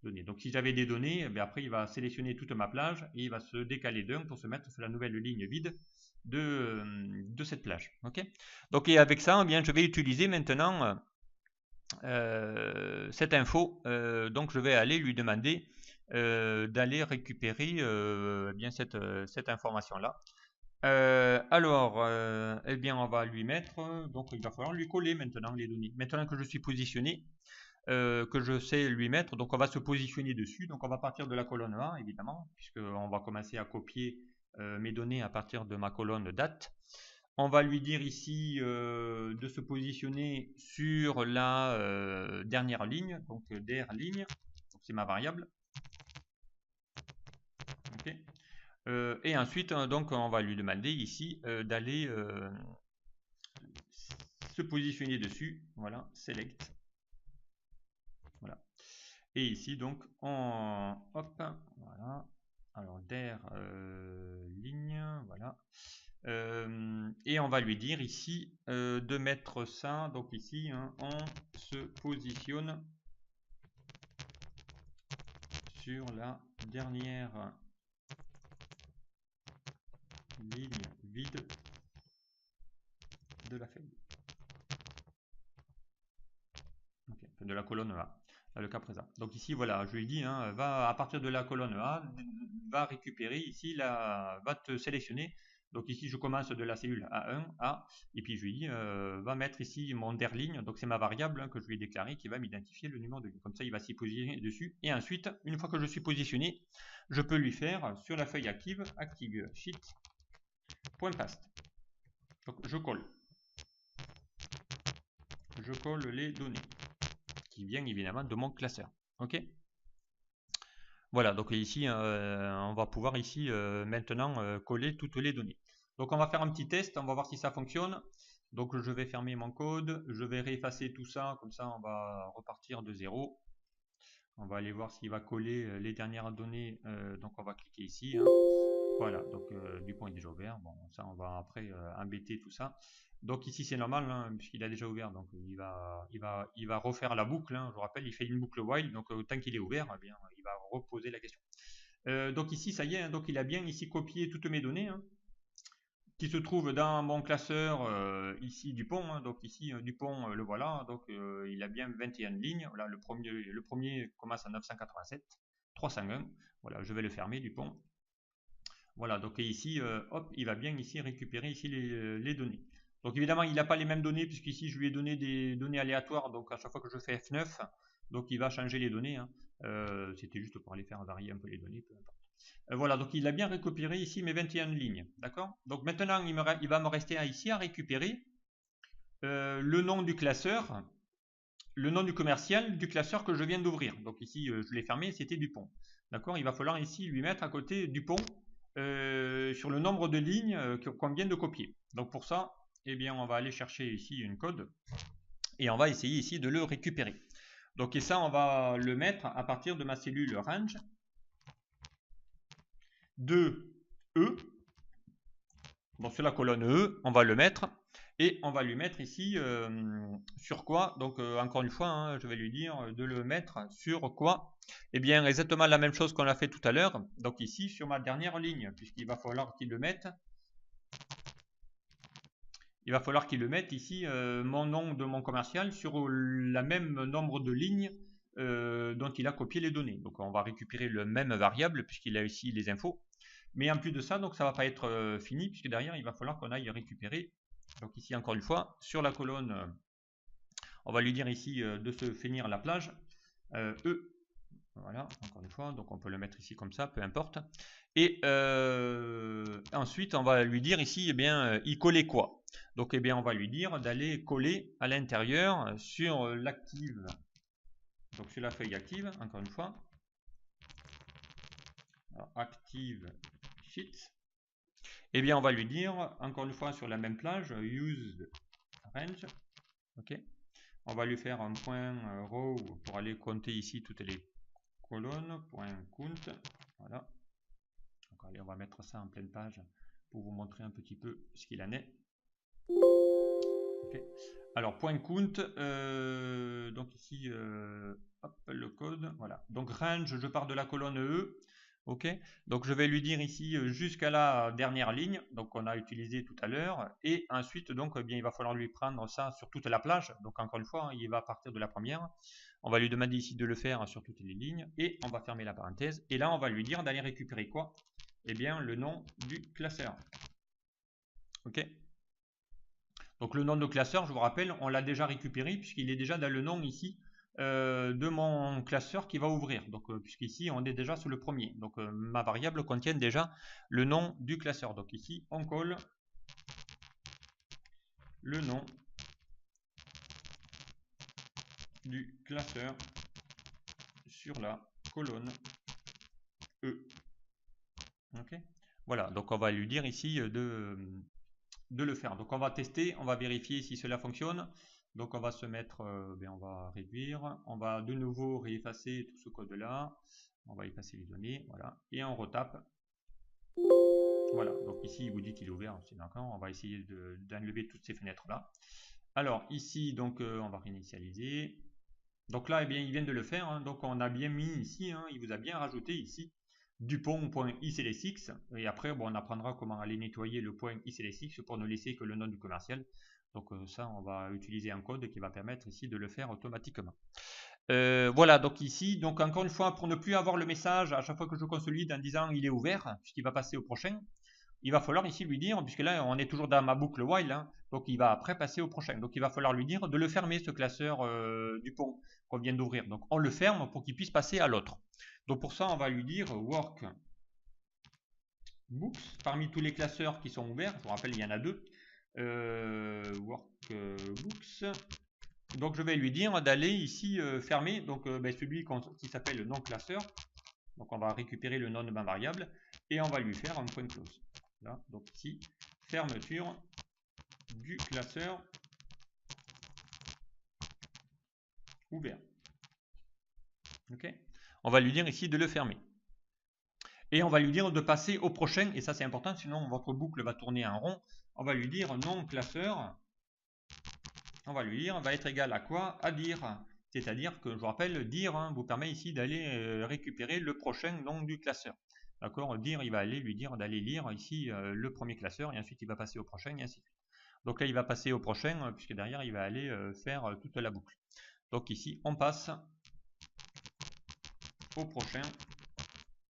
donnée. Donc si j'avais des données, après il va sélectionner toute ma plage et il va se décaler d'un pour se mettre sur la nouvelle ligne vide de cette plage. Okay, donc et avec ça, eh bien, je vais utiliser maintenant cette info. Donc je vais aller lui demander d'aller récupérer bien cette information-là. Alors, eh bien, on va lui mettre, donc il va falloir lui coller maintenant les données. Maintenant que je suis positionné, que je sais lui mettre, donc on va se positionner dessus. Donc on va partir de la colonne A, évidemment, puisqu'on va commencer à copier mes données à partir de ma colonne date. On va lui dire ici de se positionner sur la dernière ligne, donc der ligne, c'est ma variable. Okay. Et ensuite, donc, on va lui demander ici d'aller se positionner dessus. Voilà, select. Voilà. Et ici, donc, hop, voilà. Alors, der ligne, voilà. Et on va lui dire ici de mettre ça, donc ici, hein, on se positionne sur la dernière ligne vide de la feuille. Okay. De la colonne A, dans le cas présent. Donc ici, voilà, je lui dis, hein, va à partir de la colonne A, va récupérer ici, va te sélectionner. Donc ici, je commence de la cellule A1, A, et puis je lui dis, va mettre ici mon derligne, donc c'est ma variable hein, que je lui ai déclarée qui va m'identifier le numéro de ligne. Comme ça, il va s'y positionner dessus. Et ensuite, une fois que je suis positionné, je peux lui faire sur la feuille active, active sheet, point paste. Donc je colle. Je colle les données qui viennent évidemment de mon classeur. Ok. Voilà, donc ici, on va pouvoir ici maintenant coller toutes les données. Donc on va faire un petit test, on va voir si ça fonctionne. Donc je vais fermer mon code, je vais réeffacer tout ça, comme ça on va repartir de zéro. On va aller voir s'il va coller les dernières données, donc on va cliquer ici. Hein. Voilà, donc du point est déjà ouvert, bon ça on va après embêter tout ça. Donc ici c'est normal, hein, puisqu'il a déjà ouvert, donc il va refaire la boucle, hein. Je vous rappelle, il fait une boucle while, donc tant qu'il est ouvert, eh bien, il va reposer la question. Donc ici ça y est, hein, donc il a bien ici copié toutes mes données, hein, qui se trouvent dans mon classeur ici du pont, hein, donc ici du pont le voilà, donc il a bien 21 lignes, voilà, le premier commence à 987, 301, voilà, je vais le fermer du pont. Voilà, donc ici, hop, il va bien ici récupérer ici les données. Donc évidemment, il n'a pas les mêmes données, puisqu'ici, je lui ai donné des données aléatoires, donc à chaque fois que je fais F9, donc il va changer les données. Hein. C'était juste pour aller faire varier un peu les données, peu importe. Voilà, donc il a bien récupéré ici mes 21 lignes, d'accord? Donc maintenant, il va me rester ici à récupérer le nom du classeur, le nom du commercial du classeur que je viens d'ouvrir. Donc ici, je l'ai fermé, c'était Dupont. D'accord? Il va falloir ici lui mettre à côté Dupont sur le nombre de lignes qu'on vient de copier. Donc pour ça, eh bien, on va aller chercher ici une code et on va essayer ici de le récupérer. Donc et ça, on va le mettre à partir de ma cellule range de E. Donc sur la colonne E, on va le mettre. Et on va lui mettre ici sur quoi. Donc encore une fois, hein, je vais lui dire de le mettre sur quoi. Eh bien exactement la même chose qu'on a fait tout à l'heure. Donc ici sur ma dernière ligne, puisqu'il va falloir qu'il le mette. Il va falloir qu'il le mette ici, mon nom de mon commercial, sur la même nombre de lignes dont il a copié les données. Donc on va récupérer le même variable puisqu'il a ici les infos. Mais en plus de ça, donc ça ne va pas être fini puisque derrière il va falloir qu'on aille récupérer. Donc ici encore une fois, sur la colonne, on va lui dire ici de se finir la plage. E. Voilà, encore une fois, donc on peut le mettre ici comme ça, peu importe. Et ensuite, on va lui dire ici, eh bien, y coller quoi? Donc, eh bien, on va lui dire d'aller coller à l'intérieur sur l'active. Donc, sur la feuille active, encore une fois. Alors, active sheet. Eh bien, on va lui dire, encore une fois, sur la même plage, use range. OK. On va lui faire un point row pour aller compter ici toutes les colonnes, point count. Voilà. Donc, allez, on va mettre ça en pleine page pour vous montrer un petit peu ce qu'il en est. Okay. Alors, point count, donc ici, hop, le code, voilà. Donc, range, je pars de la colonne E, ok. Donc, je vais lui dire ici jusqu'à la dernière ligne, donc on a utilisé tout à l'heure, et ensuite, donc, eh bien, il va falloir lui prendre ça sur toute la plage. Donc, encore une fois, il va partir de la première. On va lui demander ici de le faire sur toutes les lignes, et on va fermer la parenthèse. Et là, on va lui dire d'aller récupérer quoi? Eh bien, le nom du classeur. Ok. Donc le nom de classeur, je vous rappelle, on l'a déjà récupéré puisqu'il est déjà dans le nom ici de mon classeur qui va ouvrir. Donc puisqu'ici on est déjà sur le premier. Donc ma variable contient déjà le nom du classeur. Donc ici on colle le nom du classeur sur la colonne E. Ok. Voilà, donc on va lui dire ici de le faire. Donc on va tester, on va vérifier si cela fonctionne. Donc on va se mettre, on va réduire, on va de nouveau réeffacer tout ce code là, on va effacer les données, voilà, et on retape. Voilà, donc ici il vous dit qu'il est ouvert, c'est d'accord, on va essayer d'enlever toutes ces fenêtres là. Alors ici donc on va réinitialiser. Donc là, eh bien, il vient de le faire, hein. Donc on a bien mis ici, hein, il vous a bien rajouté ici Dupont.iclsx, et après bon, on apprendra comment aller nettoyer le point iclsx pour ne laisser que le nom du commercial. Donc ça, on va utiliser un code qui va permettre ici de le faire automatiquement. Voilà, donc ici, donc encore une fois, pour ne plus avoir le message à chaque fois que je consolide en disant il est ouvert, puisqu'il va passer au prochain, il va falloir ici lui dire, puisque là on est toujours dans ma boucle while, hein, donc il va après passer au prochain. Donc il va falloir lui dire de le fermer, ce classeur Dupont qu'on vient d'ouvrir. Donc on le ferme pour qu'il puisse passer à l'autre. Donc pour ça on va lui dire work books, parmi tous les classeurs qui sont ouverts, je vous rappelle il y en a deux, work books. Donc je vais lui dire d'aller ici fermer donc, celui qui s'appelle non classeur. Donc on va récupérer le nom de ma variable et on va lui faire un point close. Là, donc ici, fermeture du classeur ouvert. Ok. On va lui dire ici de le fermer. Et on va lui dire de passer au prochain, et ça c'est important, sinon votre boucle va tourner en rond. On va lui dire non classeur, on va lui dire va être égal à quoi? À dire. C'est-à-dire que, je vous rappelle, dire hein, vous permet ici d'aller récupérer le prochain nom du classeur. D'accord. Dire, il va aller lui dire d'aller lire ici le premier classeur, et ensuite il va passer au prochain, et ainsi de suite. Donc là, il va passer au prochain, puisque derrière, il va aller faire toute la boucle. Donc ici, on passe au prochain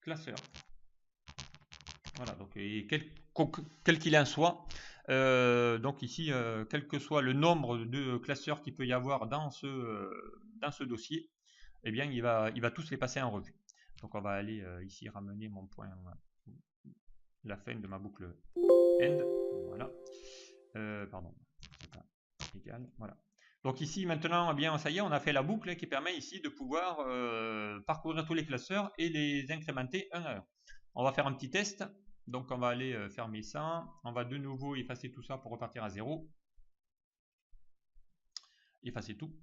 classeur. Voilà, donc quel qu'il en soit, donc ici, quel que soit le nombre de classeurs qu'il peut y avoir dans ce dossier, eh bien, il va tous les passer en revue. Donc on va aller ici ramener mon point, la fin de ma boucle end. Voilà. Pardon, c'est pas égal. Voilà. Donc ici maintenant, eh bien, ça y est, on a fait la boucle qui permet ici de pouvoir parcourir tous les classeurs et les incrémenter un à un. On va faire un petit test. Donc on va aller fermer ça. On va de nouveau effacer tout ça pour repartir à 0. Effacer tout.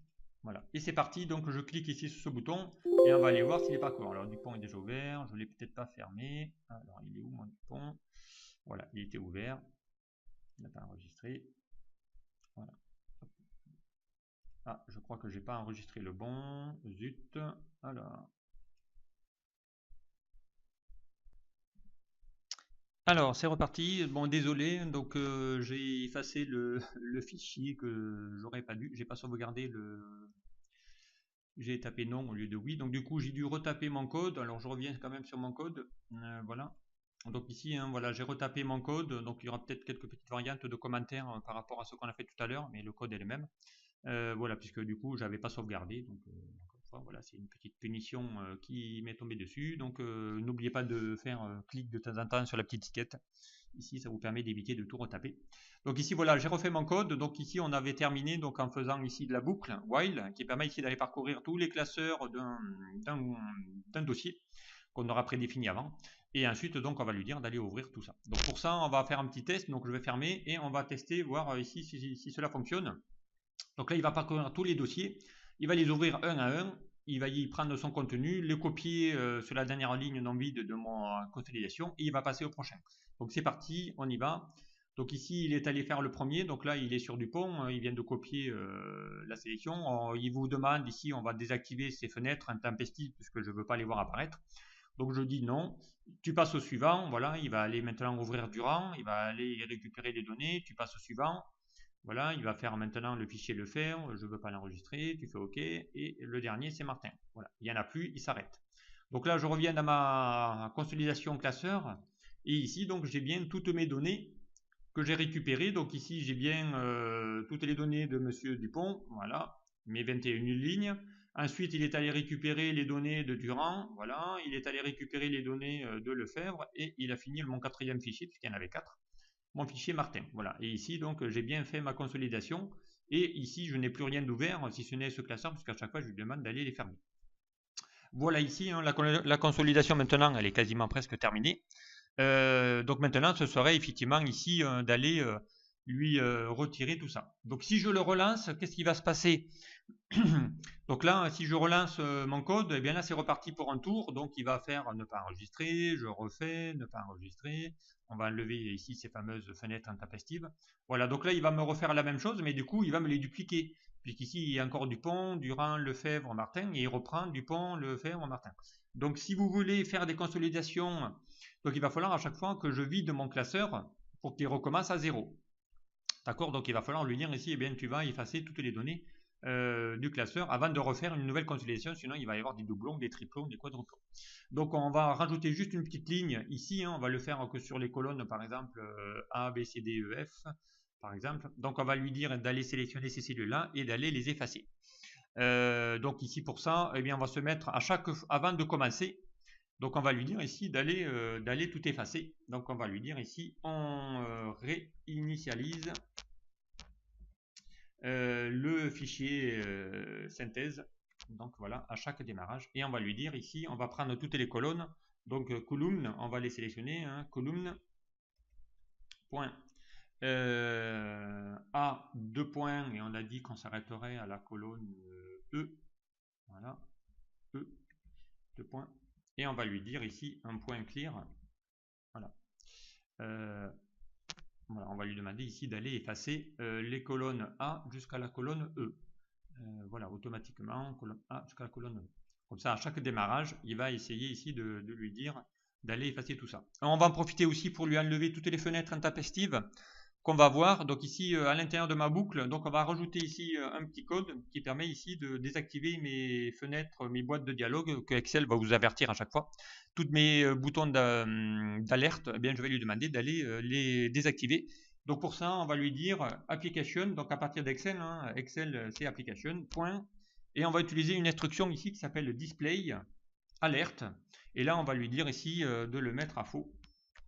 Voilà. Et c'est parti. Donc je clique ici sur ce bouton et on va aller voir s'il est parcouru. Alors Dupont est déjà ouvert. Je ne l'ai peut-être pas fermé. Alors il est où mon Dupont? Voilà, il était ouvert. Il n'a pas enregistré. Voilà. Ah, je crois que j'ai pas enregistré le bon. Zut. Alors, c'est reparti. Bon, désolé. Donc, j'ai effacé le fichier que j'aurais pas dû. J'ai pas sauvegardé le. J'ai tapé non au lieu de oui. Donc, du coup, j'ai dû retaper mon code. Alors, je reviens quand même sur mon code. Voilà. Donc ici, hein, voilà, j'ai retapé mon code. Donc, il y aura peut-être quelques petites variantes de commentaires par rapport à ce qu'on a fait tout à l'heure, mais le code est le même. Voilà, puisque du coup, j'avais pas sauvegardé. Donc, encore une fois, voilà, c'est une petite punition qui m'est tombée dessus. Donc, n'oubliez pas de faire clic de temps en temps sur la petite étiquette. Ici, ça vous permet d'éviter de tout retaper. Donc ici, voilà, j'ai refait mon code. Donc ici, on avait terminé donc en faisant ici de la boucle while, qui permet ici d'aller parcourir tous les classeurs d'un dossier qu'on aura prédéfini avant. Et ensuite, donc, on va lui dire d'aller ouvrir tout ça. Donc pour ça, on va faire un petit test. Donc je vais fermer et on va tester, voir ici si cela fonctionne. Donc là, il va parcourir tous les dossiers, il va les ouvrir un à un, il va y prendre son contenu, le copier sur la dernière ligne non vide de mon consolidation et il va passer au prochain. Donc c'est parti, on y va. Donc ici, il est allé faire le premier, donc là, il est sur Dupont, il vient de copier la sélection. Il vous demande ici, on va désactiver ces fenêtres intempestives puisque je ne veux pas les voir apparaître. Donc je dis non, tu passes au suivant, voilà, il va aller maintenant ouvrir du rang, il va aller récupérer les données, tu passes au suivant, voilà, il va faire maintenant le fichier le faire, je ne veux pas l'enregistrer, tu fais OK, et le dernier c'est Martin. Voilà, il n'y en a plus, il s'arrête. Donc là, je reviens dans ma consolidation classeur, et ici, donc j'ai bien toutes mes données que j'ai récupérées. Donc ici, j'ai bien toutes les données de Monsieur Dupont, voilà, mes 21 lignes. Ensuite, il est allé récupérer les données de Durand, voilà, il est allé récupérer les données de Lefebvre, et il a fini mon quatrième fichier, puisqu'il y en avait 4. Mon fichier Martin. Voilà. Et ici, donc, j'ai bien fait ma consolidation. Et ici, je n'ai plus rien d'ouvert, si ce n'est ce classeur, parce qu'à chaque fois, je lui demande d'aller les fermer. Voilà ici, hein, la consolidation maintenant, elle est quasiment presque terminée. Donc maintenant, ce serait effectivement ici d'aller lui retirer tout ça. Donc si je le relance, qu'est-ce qui va se passer? Donc là, si je relance mon code, et bien là, c'est reparti pour un tour. Donc il va faire ne pas enregistrer, je refais, ne pas enregistrer. On va enlever ici ces fameuses fenêtres intempestives. Voilà, donc là, il va me refaire la même chose, mais du coup, il va me les dupliquer. Puisqu'ici, il y a encore Dupont, Durand, Lefebvre, Martin, et il reprend Dupont, Lefebvre, Martin. Donc si vous voulez faire des consolidations, donc il va falloir à chaque fois que je vide mon classeur pour qu'il recommence à zéro. D'accord? Donc il va falloir lui dire ici, eh bien, tu vas effacer toutes les données du classeur avant de refaire une nouvelle consolidation, sinon il va y avoir des doublons, des triplons, des quadruplons. Donc on va rajouter juste une petite ligne ici, hein, on va le faire que sur les colonnes par exemple A, B, C, D, E, F par exemple. Donc on va lui dire d'aller sélectionner ces cellules-là et d'aller les effacer. Donc ici pour ça, eh bien, on va se mettre avant de commencer. Donc on va lui dire ici d'aller tout effacer. Donc on va lui dire ici on réinitialise le fichier synthèse. Donc voilà, à chaque démarrage. Et on va lui dire ici, on va prendre toutes les colonnes. Donc column, on va les sélectionner. Hein, column, point. A, 2 points, et on a dit qu'on s'arrêterait à la colonne E. Voilà, E, 2 points. Et on va lui dire ici un point clear. Voilà. Voilà, on va lui demander ici d'aller effacer les colonnes A jusqu'à la colonne E. Voilà, automatiquement, colonne A jusqu'à la colonne E. Comme ça, à chaque démarrage, il va essayer ici de lui dire d'aller effacer tout ça. On va en profiter aussi pour lui enlever toutes les fenêtres intempestives qu'on va voir. Donc ici, à l'intérieur de ma boucle, donc on va rajouter ici un petit code qui permet ici de désactiver mes fenêtres, mes boîtes de dialogue que Excel va vous avertir à chaque fois. Toutes mes boutons d'alerte, eh bien, je vais lui demander d'aller les désactiver. Donc pour ça, on va lui dire application, donc à partir d'Excel, hein, Excel c'est application, point, et on va utiliser une instruction ici qui s'appelle display alerte, et là on va lui dire ici de le mettre à faux.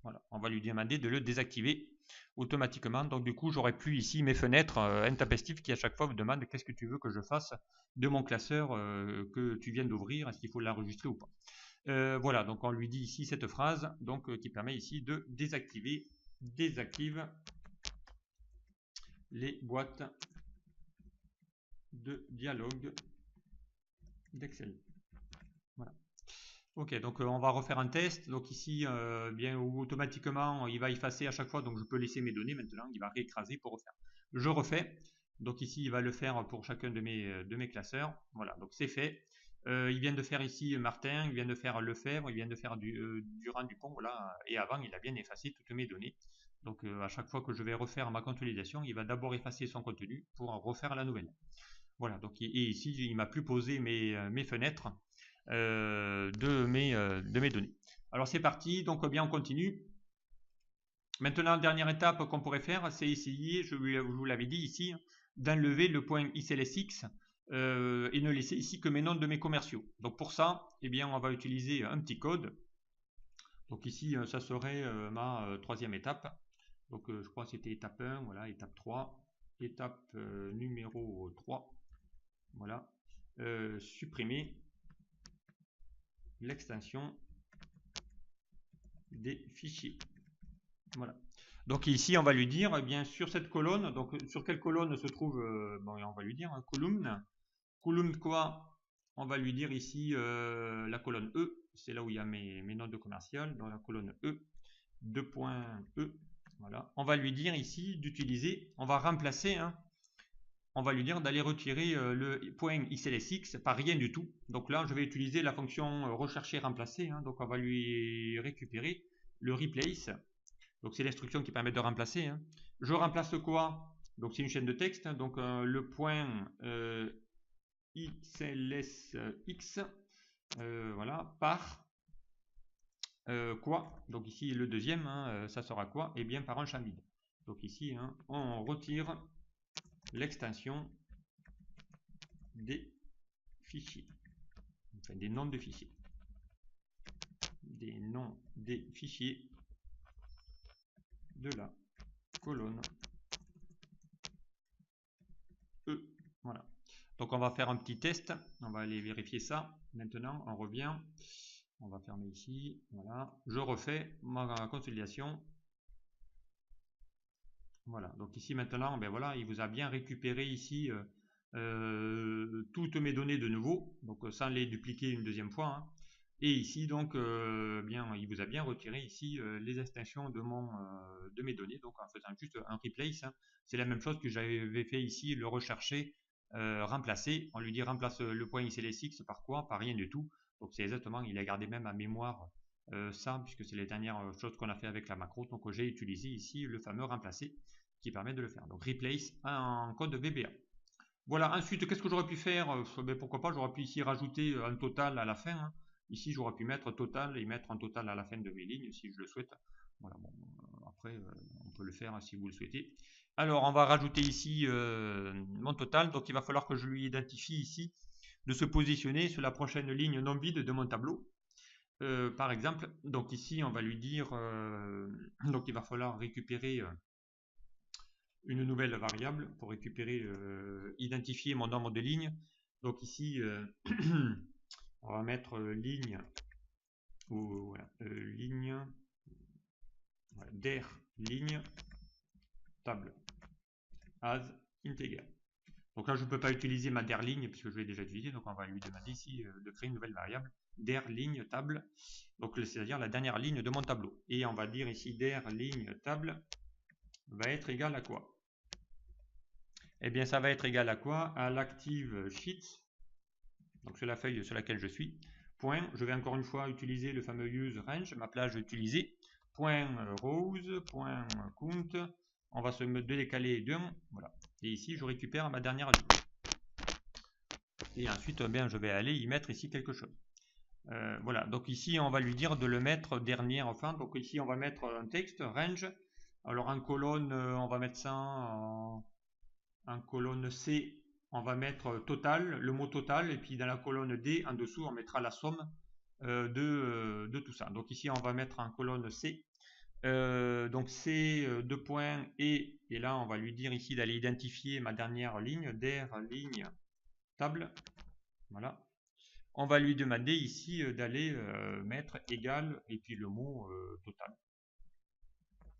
Voilà, on va lui demander de le désactiver automatiquement. Donc du coup, j'aurai plus ici mes fenêtres intempestives qui à chaque fois vous demandent qu'est-ce que tu veux que je fasse de mon classeur que tu viens d'ouvrir, est-ce qu'il faut l'enregistrer ou pas. Voilà, donc on lui dit ici cette phrase donc, qui permet ici de désactive les boîtes de dialogue d'Excel. Voilà. Ok, donc on va refaire un test. Donc ici, bien automatiquement, il va effacer à chaque fois. Donc je peux laisser mes données maintenant. Il va réécraser pour refaire. Je refais. Donc ici, il va le faire pour chacun de mes classeurs. Voilà, donc c'est fait. Il vient de faire ici Martin, il vient de faire Lefebvre, il vient de faire Durand Dupont, voilà. Et avant, il a bien effacé toutes mes données. Donc à chaque fois que je vais refaire ma consolidation, il va d'abord effacer son contenu pour refaire la nouvelle. Voilà, donc et ici, il m'a plus posé mes fenêtres de mes données. Alors c'est parti, donc bien on continue. Maintenant, dernière étape qu'on pourrait faire, c'est essayer, je vous l'avais dit ici, d'enlever le point ICLSX et ne laisser ici que mes noms de mes commerciaux. Donc pour ça, eh bien, on va utiliser un petit code. Donc ici, ça serait ma troisième étape. Donc je crois que c'était étape 1, voilà, étape 3, étape numéro 3. Voilà, supprimer l'extension des fichiers. Voilà. Donc ici, on va lui dire, eh bien, sur cette colonne, donc sur quelle colonne se trouve, bon, on va lui dire, column. Column quoi? On va lui dire ici la colonne E, c'est là où il y a mes notes de commercial, dans la colonne E, 2.E. Voilà. On va lui dire ici d'utiliser, on va remplacer, hein, on va lui dire d'aller retirer le point ICLSX par rien du tout. Donc là, je vais utiliser la fonction rechercher remplacer, hein, donc on va lui récupérer le replace. Donc c'est l'instruction qui permet de remplacer. Hein. Je remplace quoi? Donc c'est une chaîne de texte. Hein, donc le point XLSX, voilà, par quoi? Donc ici le deuxième, hein, ça sera quoi? Eh bien par un champ vide. Donc ici, hein, on retire l'extension des fichiers, enfin des noms de fichiers, des noms des fichiers de la colonne E. Voilà. Donc on va faire un petit test, on va aller vérifier ça. Maintenant on revient, on va fermer ici, voilà. Je refais ma consolidation. Voilà, donc ici maintenant, ben voilà, il vous a bien récupéré ici toutes mes données de nouveau, donc sans les dupliquer une deuxième fois. Hein. Et ici donc, bien, il vous a bien retiré ici les extensions de mes données, donc en faisant juste un replace. Hein. C'est la même chose que j'avais fait ici, le rechercher, remplacer. On lui dit remplace le point ICLSX par quoi? Par rien du tout. Donc c'est exactement, il a gardé même à mémoire ça, puisque c'est les dernières choses qu'on a fait avec la macro. Donc j'ai utilisé ici le fameux remplacer qui permet de le faire. Donc replace en code VBA. Voilà, ensuite, qu'est-ce que j'aurais pu faire? Ben, pourquoi pas, j'aurais pu ici rajouter un total à la fin. Hein. Ici, j'aurais pu mettre total et mettre un total à la fin de mes lignes si je le souhaite. Voilà, bon, après, on peut le faire hein, si vous le souhaitez. Alors, on va rajouter ici mon total. Donc, il va falloir que je lui identifie ici de se positionner sur la prochaine ligne non vide de mon tableau. Par exemple, donc ici, on va lui dire, donc il va falloir récupérer une nouvelle variable pour récupérer, identifier mon nombre de lignes. Donc ici, on va mettre ligne ou voilà, ligne voilà, der ligne table as integer. Donc là, je ne peux pas utiliser ma der ligne puisque je l'ai déjà utilisé. Donc on va lui demander ici de créer une nouvelle variable der ligne table. Donc c'est-à-dire la dernière ligne de mon tableau. Et on va dire ici der ligne table va être égal à quoi? Eh bien, ça va être égal à quoi? À l'active sheet, donc sur la feuille sur laquelle je suis. Point, je vais encore une fois utiliser le fameux use range, ma plage utilisée. Point rows, point count, on va se décaler d'un, voilà. Et ici, je récupère ma dernière ligne. Et ensuite, bien, je vais aller y mettre ici quelque chose. Voilà, donc ici, on va lui dire de le mettre dernière fin. Donc ici, on va mettre un texte, range. Alors en colonne, on va mettre ça en colonne C, on va mettre total, le mot total, et puis dans la colonne D, en dessous, on mettra la somme de tout ça. Donc ici, on va mettre en colonne C. Donc C, 2 points, et là, on va lui dire ici d'aller identifier ma dernière ligne, der ligne table. Voilà. On va lui demander ici d'aller mettre égal, et puis le mot total.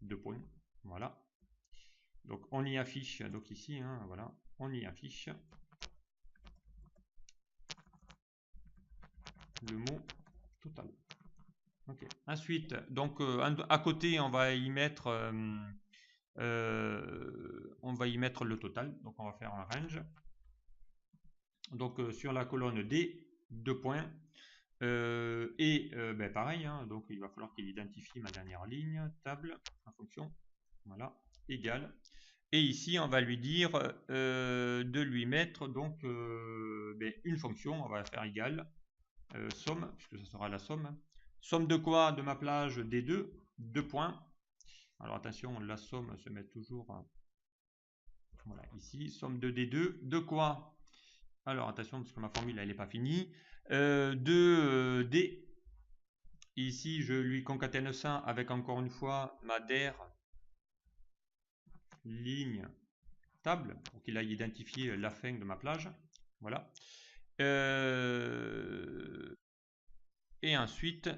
2 points. Voilà. Donc on y affiche, donc ici, hein, voilà, on y affiche le mot total. Okay. Ensuite, donc à côté, on va y mettre On va y mettre le total, donc on va faire un range. Donc sur la colonne D, 2 points. Ben pareil, hein, donc il va falloir qu'il identifie ma dernière ligne, table, en fonction, voilà, égal. Et ici, on va lui dire de lui mettre donc ben, une fonction, on va faire égal, somme, puisque ça sera la somme. Somme de quoi? De ma plage D2, 2 points. Alors attention, la somme se met toujours, voilà, ici, somme de D2, de quoi? Alors attention, parce que ma formule elle n'est pas finie, de D. Ici, je lui concatène ça avec encore une fois ma der ligne table pour qu'il aille identifier la fin de ma plage. Voilà. Et ensuite,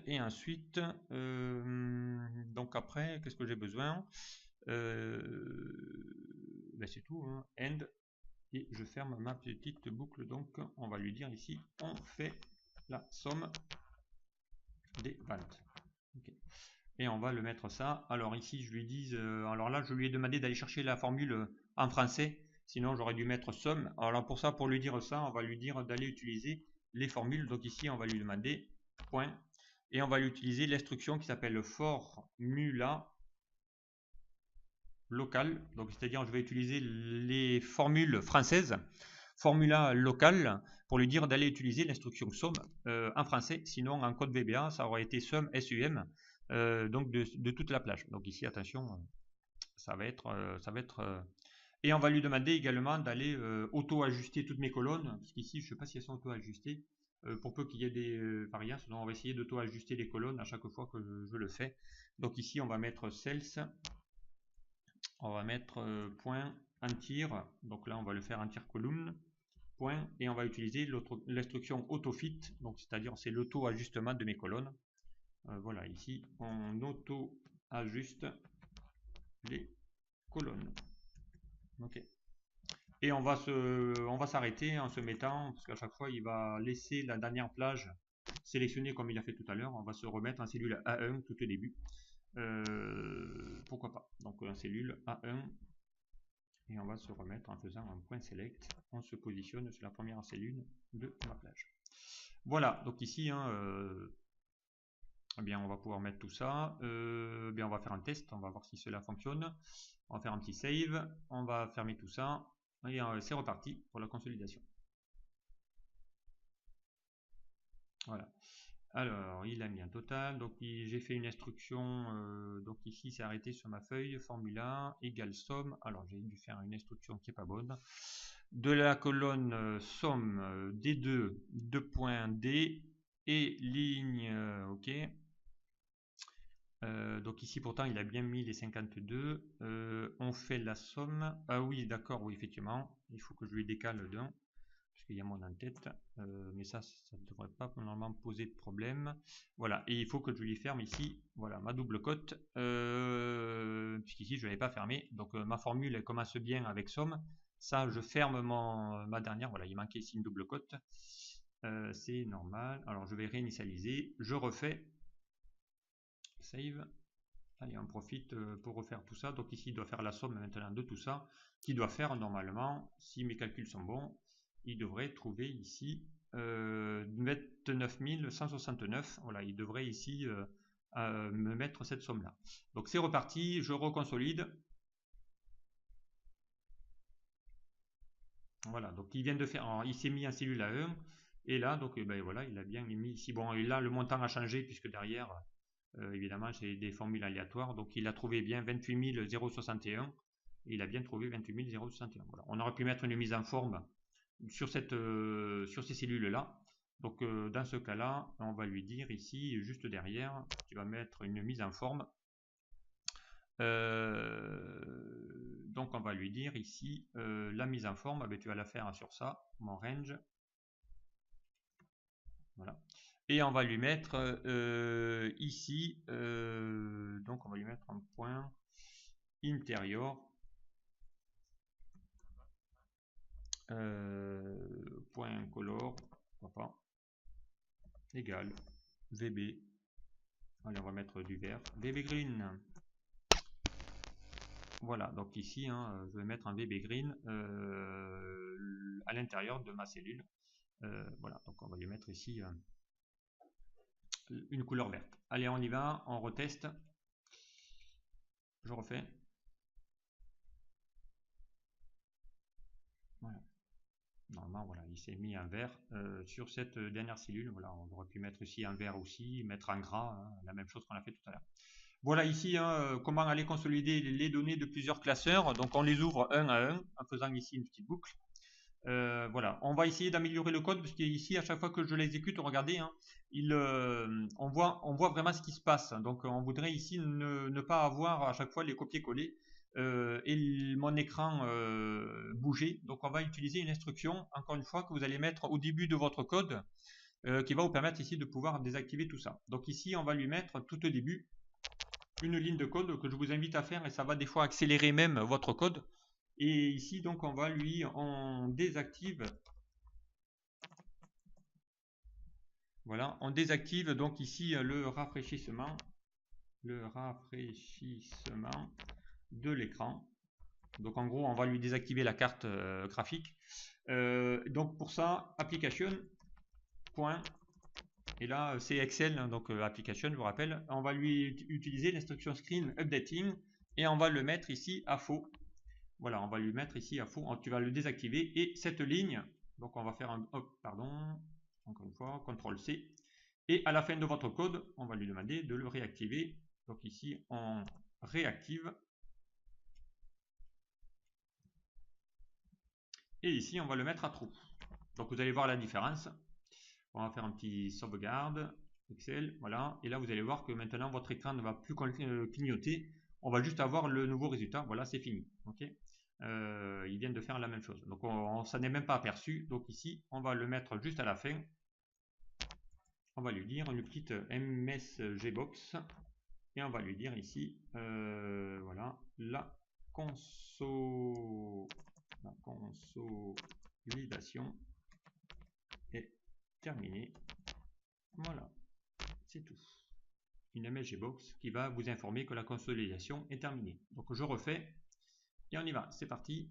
donc après, qu'est-ce que j'ai besoin? Ben c'est tout, hein. End. Et je ferme ma petite boucle. Donc, on va lui dire ici, on fait la somme des ventes. Okay. Et on va le mettre ça. Alors ici, je lui dis, alors là, je lui ai demandé d'aller chercher la formule en français. Sinon, j'aurais dû mettre somme. Alors pour ça, pour lui dire ça, on va lui dire d'aller utiliser les formules. Donc ici, on va lui demander point. Et on va lui utiliser l'instruction qui s'appelle formula local. Donc c'est-à-dire, je vais utiliser les formules françaises, formula local, pour lui dire d'aller utiliser l'instruction somme en français. Sinon, en code VBA, ça aurait été sum, SUM. Donc de toute la plage. Donc ici, attention, ça va être, et on va lui demander également d'aller auto-ajuster toutes mes colonnes, parce qu'ici, je ne sais pas si elles sont auto-ajustées, pour peu qu'il y ait des variances. Donc on va essayer d'auto-ajuster les colonnes à chaque fois que je le fais. Donc ici, on va mettre sales, on va mettre point entier, donc là, on va le faire entier column, point, et on va utiliser l'instruction autofit, donc c'est-à-dire c'est l'auto-ajustement de mes colonnes. Voilà, ici, on auto-ajuste les colonnes. Ok. Et on va s'arrêter en se mettant, parce qu'à chaque fois, il va laisser la dernière plage sélectionnée comme il a fait tout à l'heure. On va se remettre en cellule A1 tout au début. Pourquoi pas. Donc, en cellule A1. Et on va se remettre en faisant un point select. On se positionne sur la première cellule de ma plage. Voilà, donc ici, hein, eh bien, on va pouvoir mettre tout ça. Bien, on va faire un test, on va voir si cela fonctionne. On va faire un petit save, on va fermer tout ça. Et c'est reparti pour la consolidation. Voilà. Alors, il a mis un total. Donc, j'ai fait une instruction. Donc, ici, c'est arrêté sur ma feuille. Formula égale somme. Alors, j'ai dû faire une instruction qui n'est pas bonne. De la colonne somme D2, 2.D et ligne. OK. Donc ici pourtant il a bien mis les 52. On fait la somme. Ah oui, d'accord, oui, effectivement. Il faut que je lui décale d'un, puisqu'il y a mon en-tête. Mais ça ne devrait pas normalement poser de problème. Voilà, et il faut que je lui ferme ici, voilà, ma double cote. Puisqu'ici je ne l'avais pas fermé. Donc ma formule elle commence bien avec somme. Ça, je ferme ma dernière. Voilà, il manquait ici une double cote. C'est normal. Alors je vais réinitialiser. Je refais. Save. Allez, on profite pour refaire tout ça. Donc ici, il doit faire la somme maintenant de tout ça, qui doit faire normalement, si mes calculs sont bons, il devrait trouver ici 29 169. Voilà, il devrait ici me mettre cette somme-là. Donc c'est reparti, je reconsolide. Voilà, donc il vient de faire, alors, il s'est mis en cellule A1, et là, donc ben, voilà, il a bien mis ici. Bon, et là, le montant a changé, puisque derrière, évidemment, c'est des formules aléatoires. Donc, il a trouvé bien 28 061. Et il a bien trouvé 28 061. Voilà. On aurait pu mettre une mise en forme sur ces cellules-là. Donc, dans ce cas-là, on va lui dire ici, juste derrière, tu vas mettre une mise en forme. Donc, on va lui dire ici, la mise en forme, tu vas la faire sur ça, mon range. Voilà. Et on va lui mettre ici, donc on va lui mettre un point intérieur, point color, pourquoi pas, égal, VB, allez on va mettre du vert, VB green. Voilà, donc ici, hein, je vais mettre un VB green à l'intérieur de ma cellule. Voilà, donc on va lui mettre ici une couleur verte. Allez, on y va, on reteste. Je refais. Voilà. Normalement, voilà, il s'est mis un vert sur cette dernière cellule. Voilà, on aurait pu mettre ici un vert aussi, mettre un gras, hein, la même chose qu'on a fait tout à l'heure. Voilà ici hein, comment aller consolider les données de plusieurs classeurs. Donc on les ouvre un à un en faisant ici une petite boucle. Voilà, on va essayer d'améliorer le code parce qu'ici à chaque fois que je l'exécute, regardez, hein, on voit vraiment ce qui se passe. Donc on voudrait ici ne pas avoir à chaque fois les copier-coller et mon écran bouger. Donc on va utiliser une instruction, encore une fois, que vous allez mettre au début de votre code qui va vous permettre ici de pouvoir désactiver tout ça. Donc ici on va lui mettre tout au début une ligne de code que je vous invite à faire et ça va des fois accélérer même votre code. Et ici donc on désactive. Voilà, on désactive donc ici le rafraîchissement de l'écran. Donc en gros on va lui désactiver la carte graphique. Donc pour ça, application, point, et là c'est Excel, donc application, je vous rappelle, on va lui utiliser l'instruction screen updating et on va le mettre ici à faux. Voilà, on va lui mettre ici à faux, tu vas le désactiver et cette ligne, donc on va faire un, encore une fois, CTRL-C, et à la fin de votre code, on va lui demander de le réactiver. Donc ici, on réactive. Et ici, on va le mettre à true. Donc vous allez voir la différence. On va faire un petit sauvegarde, Excel, voilà. Et là, vous allez voir que maintenant, votre écran ne va plus clignoter. On va juste avoir le nouveau résultat. Voilà, c'est fini. Ok. Ils viennent de faire la même chose. Donc on s'en est même pas aperçu. Donc ici, on va le mettre juste à la fin. On va lui dire une petite MSGbox et on va lui dire ici voilà, la consolidation est terminée. Voilà, c'est tout. Une MSGbox qui va vous informer que la consolidation est terminée. Donc je refais et on y va, c'est parti.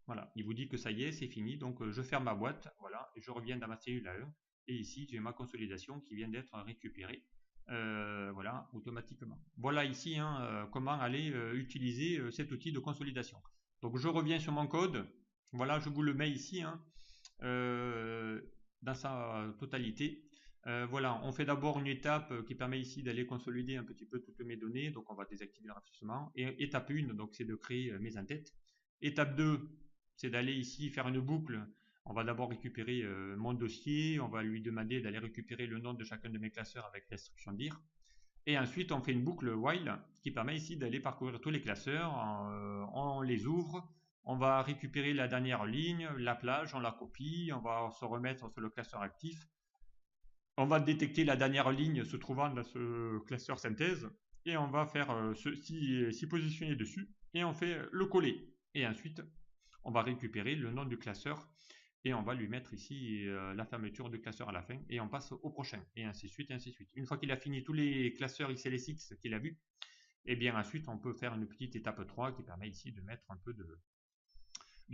Voilà, il vous dit que ça y est, c'est fini. Donc je ferme ma boîte, voilà, et je reviens dans ma cellule A1. Et ici, j'ai ma consolidation qui vient d'être récupérée. Voilà, automatiquement. Voilà ici hein, comment aller utiliser cet outil de consolidation. Donc je reviens sur mon code. Voilà, je vous le mets ici hein, dans sa totalité. Voilà, on fait d'abord une étape qui permet ici d'aller consolider un petit peu toutes mes données. Donc on va désactiver le rafraîchissement. Et étape 1, donc c'est de créer mes en-têtes. Étape 2, c'est d'aller ici faire une boucle. On va d'abord récupérer mon dossier, on va lui demander d'aller récupérer le nom de chacun de mes classeurs avec l'instruction dir. Et ensuite, on fait une boucle while qui permet ici d'aller parcourir tous les classeurs, on les ouvre, on va récupérer la dernière ligne, la plage, on la copie, on va se remettre sur le classeur actif. On va détecter la dernière ligne se trouvant dans ce classeur synthèse et on va faire s'y positionner dessus et on fait le coller. Et ensuite, on va récupérer le nom du classeur et on va lui mettre ici la fermeture du classeur à la fin et on passe au prochain et ainsi de suite et ainsi de suite. Une fois qu'il a fini tous les classeurs XLSX qu'il a vu, et bien ensuite on peut faire une petite étape 3 qui permet ici de mettre un peu de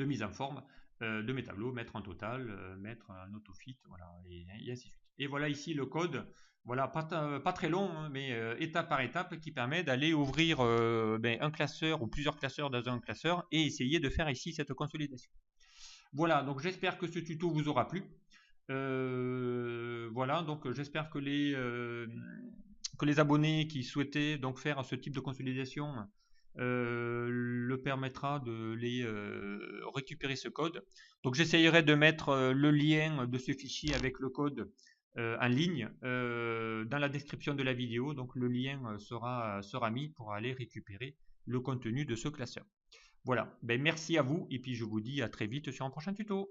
mise en forme de mes tableaux, mettre un total, mettre un autofit, voilà, et ainsi de suite. Et voilà ici le code, voilà, pas très long, hein, mais étape par étape qui permet d'aller ouvrir un classeur ou plusieurs classeurs dans un classeur et essayer de faire ici cette consolidation. Voilà, donc j'espère que ce tuto vous aura plu. Voilà, donc j'espère que les abonnés qui souhaitaient donc faire ce type de consolidation le permettra de les récupérer ce code. Donc j'essayerai de mettre le lien de ce fichier avec le code en ligne dans la description de la vidéo. Donc le lien sera mis pour aller récupérer le contenu de ce classeur. Voilà, ben, merci à vous et puis je vous dis à très vite sur un prochain tuto.